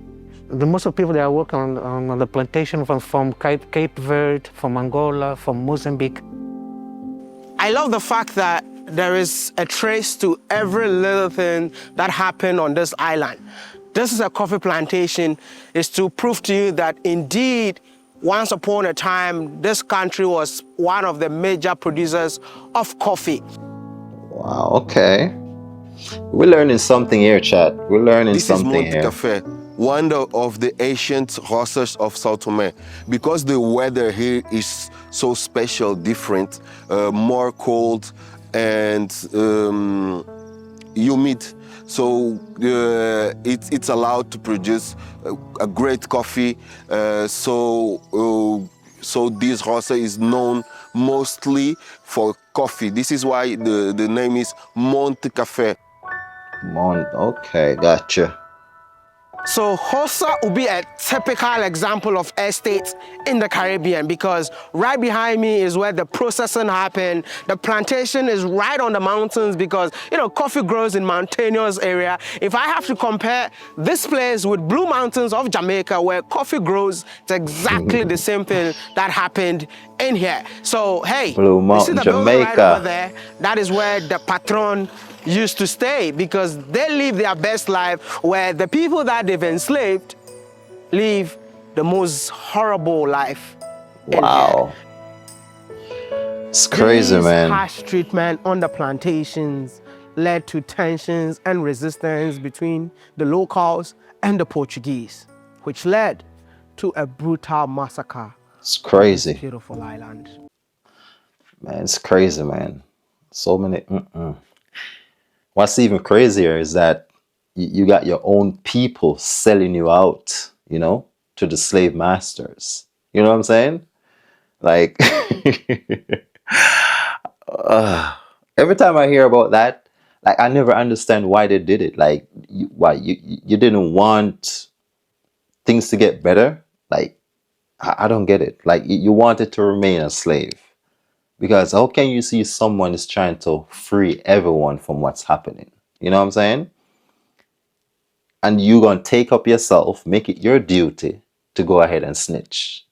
The most of the people that are working on the plantation from Cape Verde, from Angola, from Mozambique. I love the fact that there is a trace to every little thing that happened on this island. This is a coffee plantation, is to prove to you that indeed, once upon a time, this country was one of the major producers of coffee. Wow, okay. We're learning something here, chat. We're learning something here. This is Monte Café, one of the ancient rosas of São Tomé. Because the weather here is so special, different, more cold and humid. So it's allowed to produce a great coffee. So this rosa is known mostly for coffee. This is why the name is Monte Café. Okay, gotcha. So Rosa will be a typical example of estates in the Caribbean because right behind me is where the processing happened. The plantation is right on the mountains because, you know, coffee grows in mountainous area. If I have to compare this place with Blue Mountains of Jamaica where coffee grows, it's exactly the same thing that happened in here. So, hey, Blue you see Mountain, the building right Jamaica. over there? That is where the patron used to stay because they live their best life where the people that they've enslaved live the most horrible life. Wow. It's crazy, man. Harsh treatment on the plantations led to tensions and resistance between the locals and the Portuguese, which led to a brutal massacre. It's crazy. On this beautiful island. Man, it's crazy, man. So many. What's even crazier is that you got your own people selling you out, you know, to the slave masters. You know what I'm saying? Like, every time I hear about that, like, I never understand why they did it. Like, why you didn't want things to get better? Like, I don't get it. Like, you wanted to remain a slave. Because how can you see someone is trying to free everyone from what's happening? You know what I'm saying? And you're going to take up yourself, make it your duty to go ahead and snitch.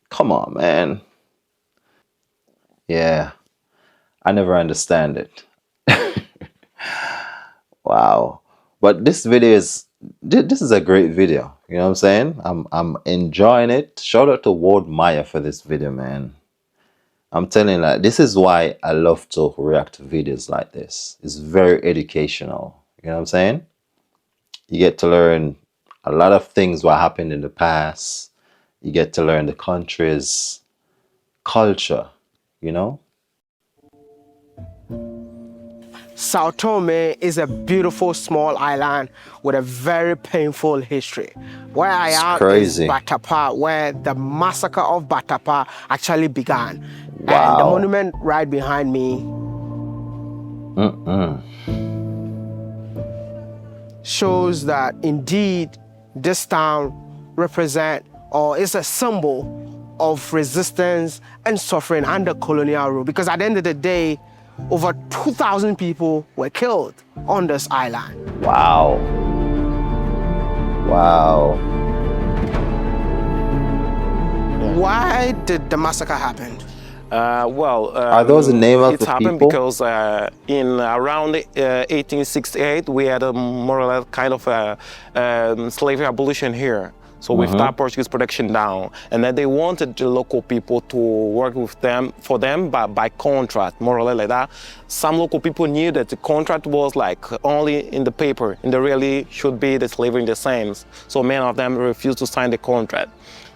Come on, man. Yeah. I never understand it. Wow. But this video is, this is a great video. You know what I'm saying? I'm enjoying it. Shout out to Wode Maya for this video, man. I'm telling you, like, this is why I love to react to videos like this. It's very educational. You know what I'm saying? You get to learn a lot of things what happened in the past. You get to learn the country's culture, you know? São Tomé is a beautiful small island with a very painful history. Where I am is Batapa, where the massacre of Batapa actually began. Wow. And the monument right behind me shows that indeed this town represents or is a symbol of resistance and suffering under colonial rule. Because at the end of the day, over 2,000 people were killed on this island. Wow. Wow. Why did the massacre happen? Are those the name of the people? It happened because in around 1868, we had a more or less kind of slavery abolition here. So with that, Portuguese production down, and then they wanted the local people to work with them for them by contract, more or less like that. Some local people knew that the contract was like only in the paper, and they really should be the slavery in the same. So many of them refused to sign the contract.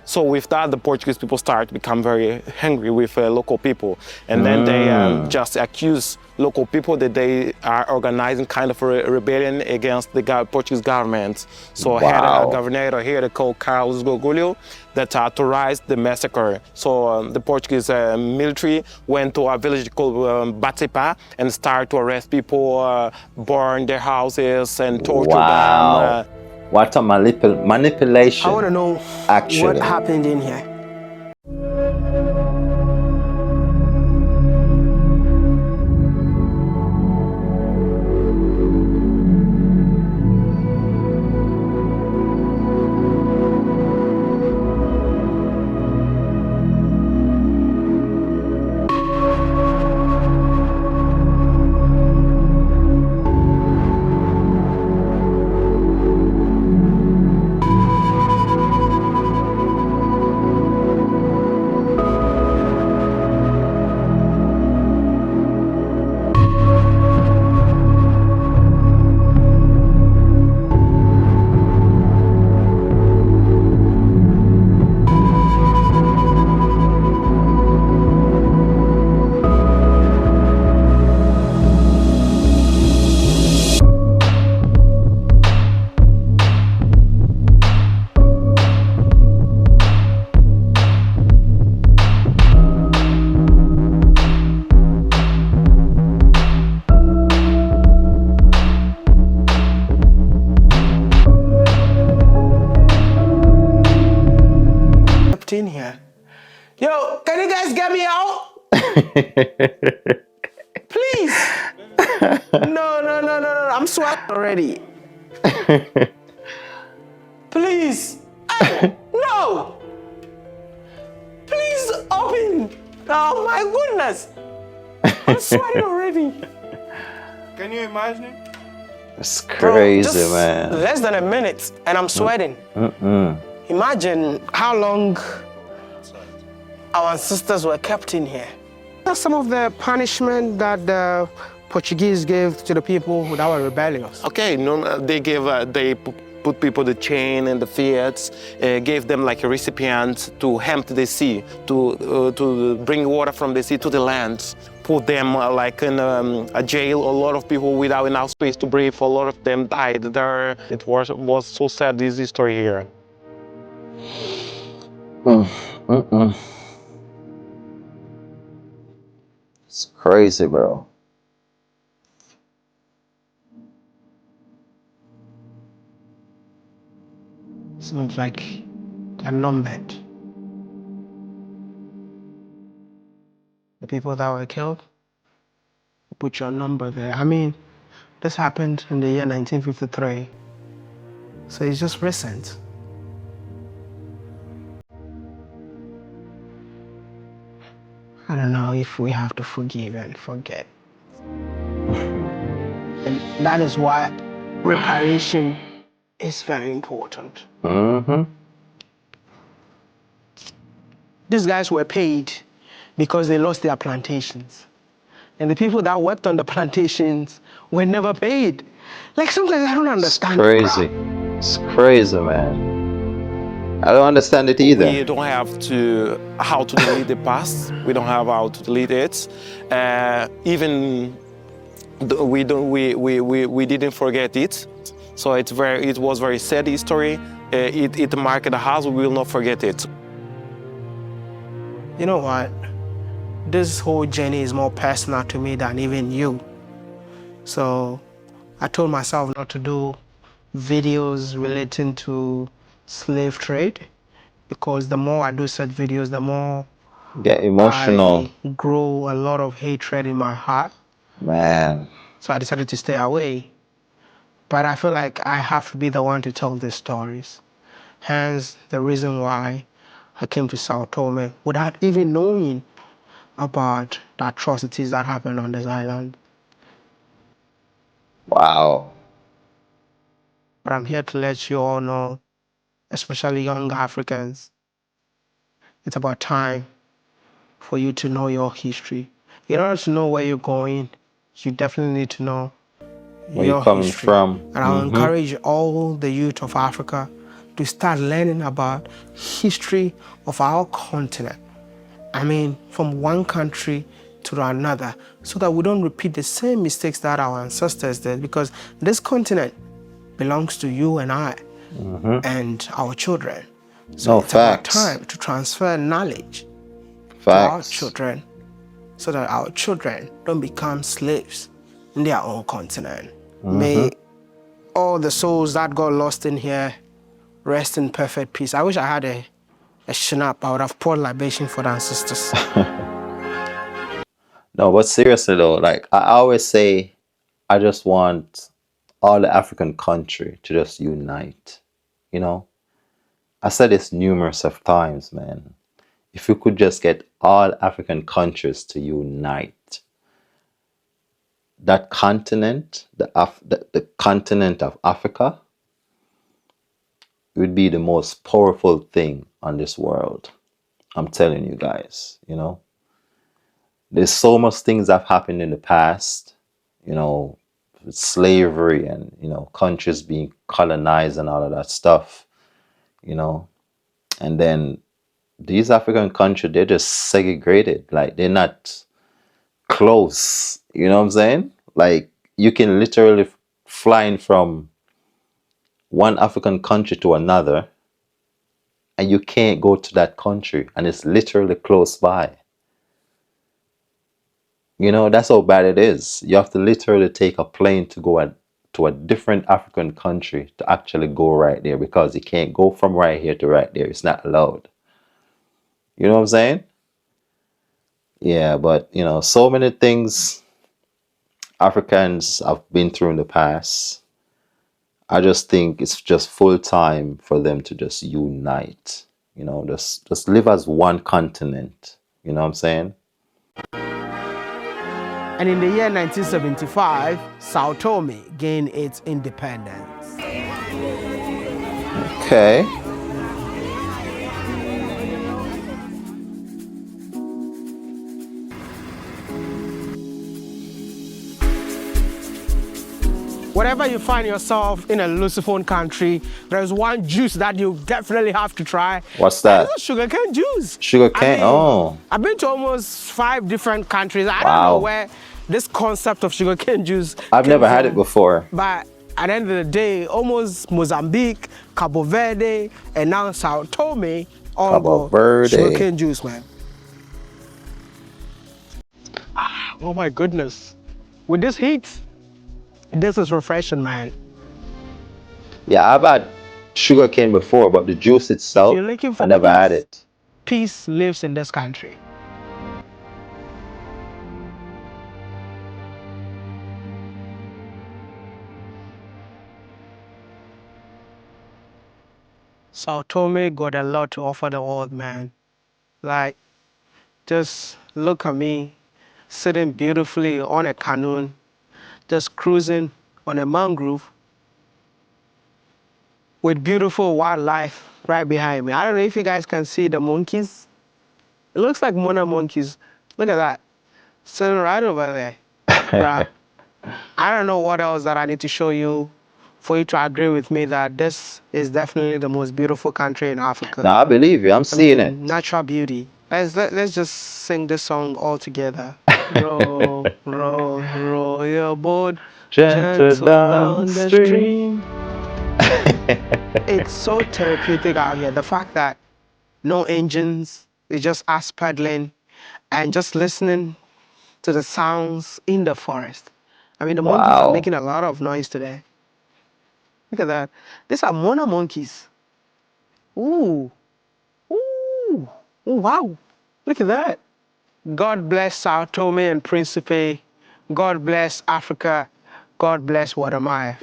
So with that, the Portuguese people start to become very angry with local people, and then they just accuse local people that they are organizing kind of a rebellion against the Portuguese government. So I had a governor here called Carlos Gogulho that authorized the massacre. So the Portuguese military went to a village called Batepa and started to arrest people, burn their houses and torture them. What a manipulation. I want to know actually. what happened in here. In here. Yo, can you guys get me out? Please. No. I'm sweating already. Please. Hey, no. Please open. Oh my goodness. I'm sweating already. Can you imagine? It's crazy, Bro, man. Less than a minute and I'm sweating. Imagine how long our ancestors were kept in here. That's some of the punishment that the Portuguese gave to the people that were rebellious. Okay, they put people the chain and the feet, gave them like a recipient to empty the sea, to bring water from the sea to the land, put them like in a jail. A lot of people without enough space to breathe, a lot of them died there. It was so sad, this history here. It's crazy, bro. Sounds like a numbered. The people that were killed, put your number there. I mean, this happened in the year 1953. So it's just recent. I don't know if we have to forgive and forget. And that is why reparation is very important. These guys were paid because they lost their plantations. And the people that worked on the plantations were never paid. Like, sometimes I don't understand. It's crazy. It's crazy, man. I don't understand it either. We don't have how to delete the past. We don't have how to delete it. We didn't forget it. So it was very sad history. It marked the house. We will not forget it. You know what? This whole journey is more personal to me than even you. So I told myself not to do videos relating to slave trade, because the more I do such videos, the more get emotional. I grow a lot of hatred in my heart. Man. So I decided to stay away. But I feel like I have to be the one to tell these stories. Hence the reason why I came to São Tomé without even knowing about the atrocities that happened on this island. Wow. But I'm here to let you all know especially young Africans. It's about time for you to know your history. In order to know where you're going, you definitely need to know Where you your coming history. from? And I'll encourage all the youth of Africa to start learning about history of our continent. I mean, from one country to another, so that we don't repeat the same mistakes that our ancestors did, because this continent belongs to you and I and our children. So it's about time to transfer knowledge to our children, so that our children don't become slaves in their own continent. May all the souls that got lost in here rest in perfect peace. I wish I had a schnapp. I would have poured libation for the ancestors. No, but seriously though, like I always say, I just want all the African country to just unite. You know, I said this numerous of times, man. If we could just get all African countries to unite, that continent, the continent of Africa, would be the most powerful thing on this world. I'm telling you guys, you know. There's so much things that have happened in the past, you know, with slavery and, you know, countries being colonized and all of that stuff, you know. And then these African countries, they're just segregated. Like, they're not close, you know what I'm saying? Like, you can literally fly in from one African country to another, and you can't go to that country, and it's literally close by. You know, that's how bad it is. You have to literally take a plane to go to a different African country to actually go right there, because you can't go from right here to right there. It's not allowed. You know what I'm saying? Yeah, but, you know, so many things Africans have been through in the past. I just think it's just full time for them to just unite. You know, just live as one continent. You know what I'm saying? And in the year 1975, São Tomé gained its independence. Okay. Whenever you find yourself in a Lusophone country, there's one juice that you definitely have to try. What's that? It's sugarcane juice. Sugarcane? Oh. I've been to almost 5 different countries. I don't know where this concept of sugarcane juice I've never had it before. But at the end of the day, almost Mozambique, Cabo Verde, and now São Tomé all go sugarcane juice, man. Oh my goodness. With this heat, this is refreshing, man. Yeah, I've had sugarcane before, but the juice itself, You're looking for I never had it. Peace lives in this country. São Tomé got a lot to offer the world, man. Like, just look at me, sitting beautifully on a canoe, just cruising on a mangrove with beautiful wildlife right behind me. I don't know if you guys can see the monkeys. It looks like Mona monkeys. Look at that, sitting right over there. Bruh. I don't know what else that I need to show you for you to agree with me that this is definitely the most beautiful country in Africa. No, I believe you. I'm seeing it. Natural beauty. Let's just sing this song all together. Row, row, row your boat gentle down the stream. It's so therapeutic out here. The fact that no engines, it's just us paddling and just listening to the sounds in the forest. I mean, the monkeys are making a lot of noise today. Look at that. These are Mona monkeys. Ooh. Ooh. Ooh, wow. Look at that. God bless São Tomé and Príncipe. God bless Africa. God bless Wode Maya.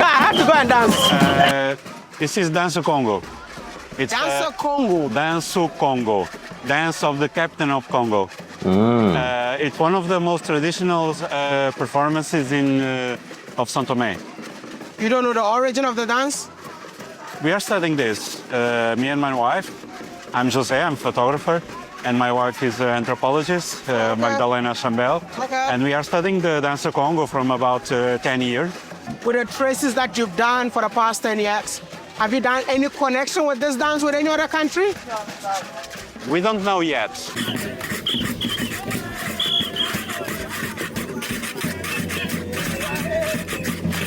I have to go and dance. This is Dance Congo. It's Dance Congo. Dance Congo. Dance of the captain of Congo. It's one of the most traditional performances of São Tomé. You don't know the origin of the dance? We are studying this, me and my wife. I'm Jose, I'm a photographer, and my wife is an anthropologist, Magdalena Chambel. Okay. And we are studying the dance of Congo from about 10 years. With the traces that you've done for the past 10 years, have you done any connection with this dance with any other country? We don't know yet.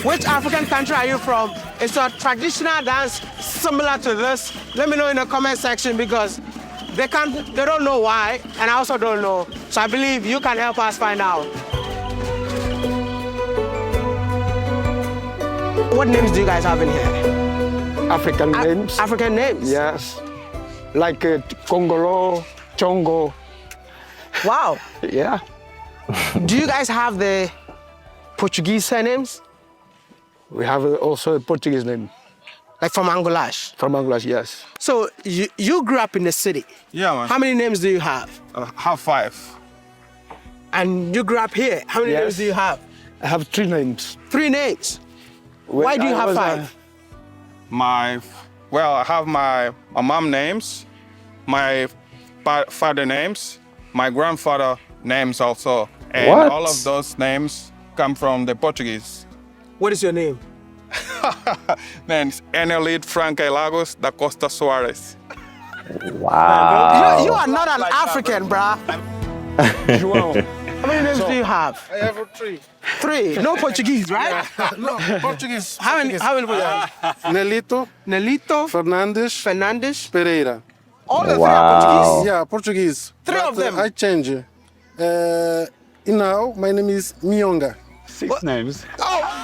Which African country are you from? It's a traditional dance similar to this. Let me know in the comment section because they don't know why, and I also don't know. So I believe you can help us find out. What names do you guys have in here? African names. African names? Yes. Like Congolo, Chongo. Wow. Yeah. Do you guys have the Portuguese surnames? We have also a Portuguese name. Like from Angolash? From Angolash, yes. So you grew up in the city? Yeah, man. How many names do you have? Have 5. And you grew up here? How many names do you have? I have 3 names. 3 names? Why do you have 5? I have my mom names, my father names, my grandfather names also. And all of those names come from the Portuguese. What is your name? Man, it's Enelid Franca Lagos da Costa Soares. Wow. You are not an African, bruh. How many names do you have? I have 3. 3? No Portuguese, right? No, Portuguese. How many Nelito. Nelito. Fernandes. Pereira. All the 3 are Portuguese? Yeah, Portuguese. 3 of them? I change. Now, my name is Mionga. 6 names. Oh!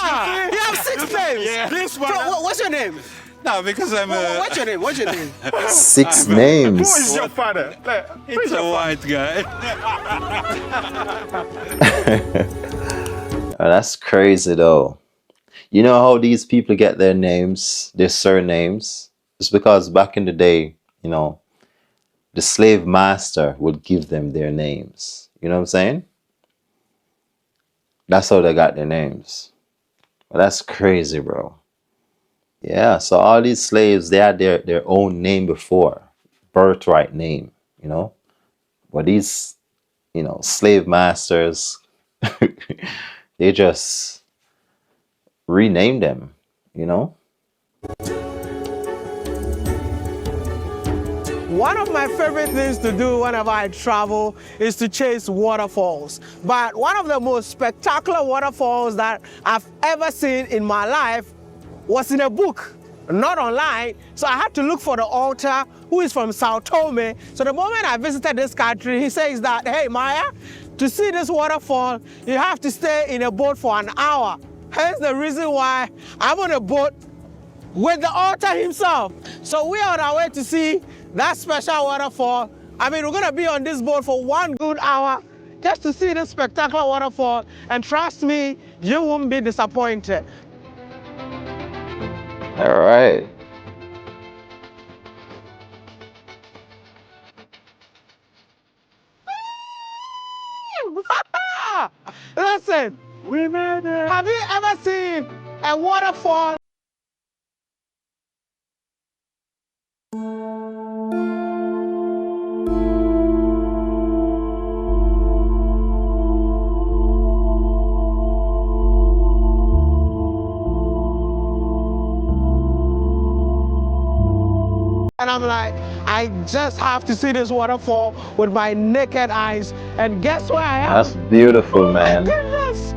You have 6 names? Yeah. This one. What's your name? No, because I'm What's your name? What's your name? 6 names. Who is your father? It's a white guy. Oh, that's crazy though. You know how these people get their names, their surnames? It's because back in the day, you know, the slave master would give them their names. You know what I'm saying? That's how they got their names. Well, that's crazy, bro. Yeah, so all these slaves, they had their own name before. Birthright name, you know? But these, you know, slave masters, they just renamed them, you know? One of my favorite things to do whenever I travel is to chase waterfalls. But one of the most spectacular waterfalls that I've ever seen in my life was in a book, not online. So I had to look for the author who is from São Tomé. So the moment I visited this country, he says that, hey, Maya, to see this waterfall, you have to stay in a boat for an hour. Hence the reason why I'm on a boat with the author himself. So we are on our way to see that special waterfall. I mean, we're gonna be on this boat for 1 good hour just to see this spectacular waterfall. And trust me, you won't be disappointed. All right. Listen, we made it. Have you ever seen a waterfall? And I'm like, I just have to see this waterfall with my naked eyes. And guess where I am? That's beautiful, man. Oh my goodness!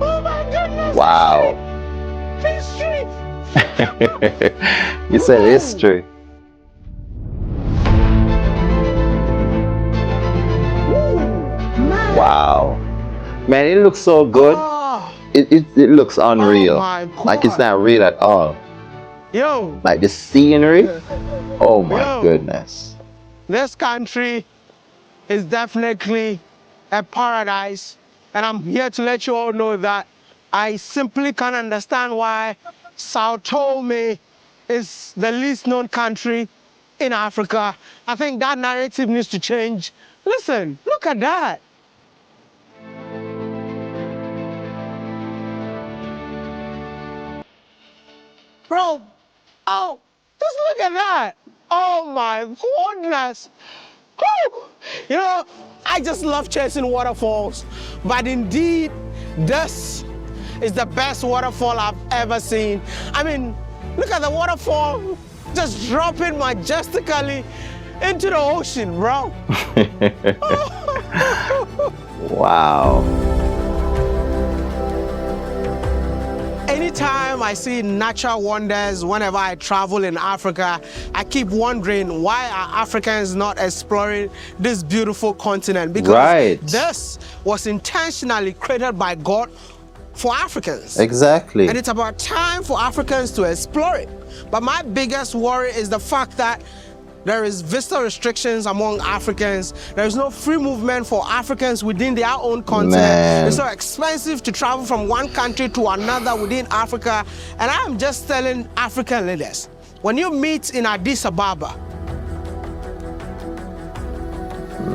Oh my goodness! Wow. History! You said history. Wow. Man, it looks so good. It looks unreal. Oh my God. Like it's not real at all. Yo! Like the scenery. Oh my Yo. goodness. This country is definitely a paradise. And I'm here to let you all know that I simply can't understand why São Tomé is the least known country in Africa. I think that narrative needs to change Listen, look at that. Bro, oh, just look at that. Oh my goodness. Whew. You know, I just love chasing waterfalls, but indeed, this is the best waterfall I've ever seen. I mean, look at the waterfall just dropping majestically into the ocean, bro. Wow. Anytime I see natural wonders, whenever I travel in Africa, I keep wondering, why are Africans not exploring this beautiful continent? Because this was intentionally created by God for Africans. Exactly. And it's about time for Africans to explore it. But my biggest worry is the fact that there is visa restrictions among Africans. There is no free movement for Africans within their own continent. Man. It's so expensive to travel from one country to another within Africa. And I am just telling African leaders, when you meet in Addis Ababa,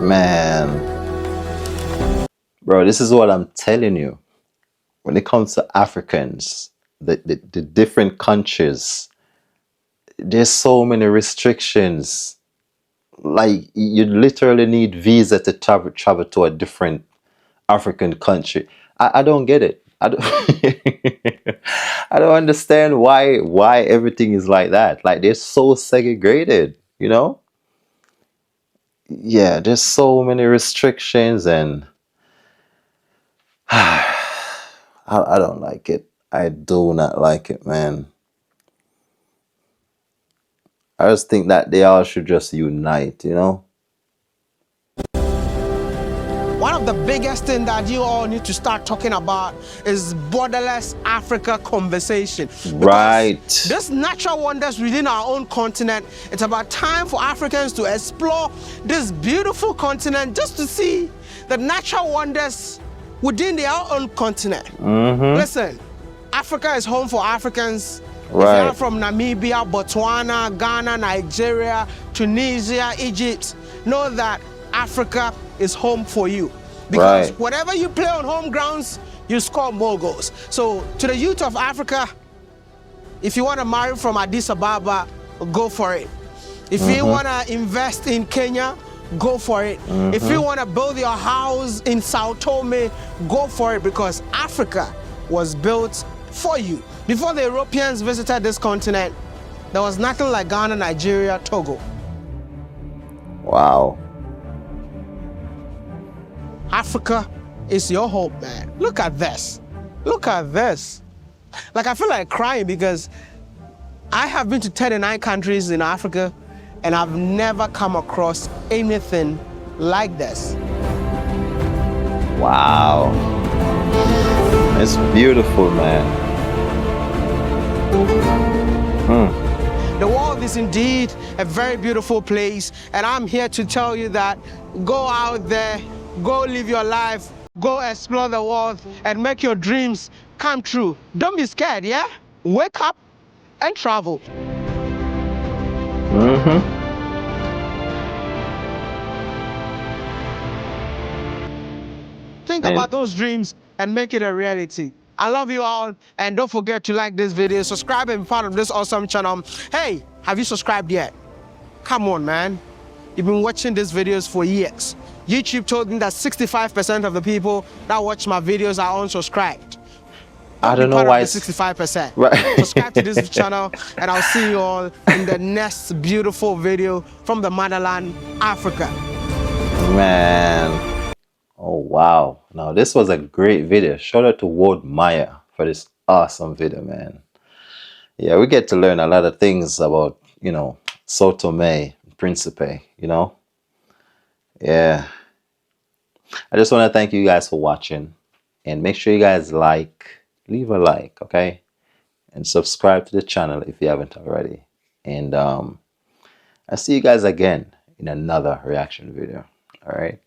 man, bro, this is what I'm telling you. When it comes to Africans, the different countries, there's so many restrictions. Like, you literally need visa to travel to a different African country. I don't get it. I don't I don't understand why everything is like that. Like, they're so segregated, you know? Yeah, there's so many restrictions, and I don't like it. I do not like it, man. I just think that they all should just unite, you know? one of the biggest things that you all need to start talking about is borderless Africa conversation. Right. This natural wonders within our own continent, it's about time for Africans to explore this beautiful continent just to see the natural wonders within their own continent. Listen, Africa is home for Africans. Right. If you're from Namibia, Botswana, Ghana, Nigeria, Tunisia, Egypt, know that Africa is home for you. Because whatever you play on home grounds, you score more goals. So to the youth of Africa, if you want to marry from Addis Ababa, go for it. If you want to invest in Kenya, go for it. If you want to build your house in São Tomé, go for it, because Africa was built for you. Before the Europeans visited this continent, there was nothing like Ghana, Nigeria, Togo. Wow. Africa is your hope, man. Look at this. Look at this. Like, I feel like crying because I have been to 39 countries in Africa and I've never come across anything like this. Wow. It's beautiful, man. The world is indeed a very beautiful place, and I'm here to tell you that go out there, go live your life, go explore the world, and make your dreams come true. Don't be scared, yeah? Wake up and travel. Think about those dreams and make it a reality. I love you all, and don't forget to like this video, subscribe, and be part of this awesome channel. Hey, have you subscribed yet? Come on, man. You've been watching these videos for years. YouTube told me that 65% of the people that watch my videos are unsubscribed. I don't know why. 65%. Right. Subscribe to this channel, and I'll see you all in the next beautiful video from the motherland, Africa. Man. Oh, wow. Now, this was a great video. Shout out to Wode Maya for this awesome video, man. Yeah, we get to learn a lot of things about, you know, São Tomé Príncipe, you know. Yeah. I just want to thank you guys for watching. And make sure you guys leave a like, okay? And subscribe to the channel if you haven't already. And I'll see you guys again in another reaction video. All right?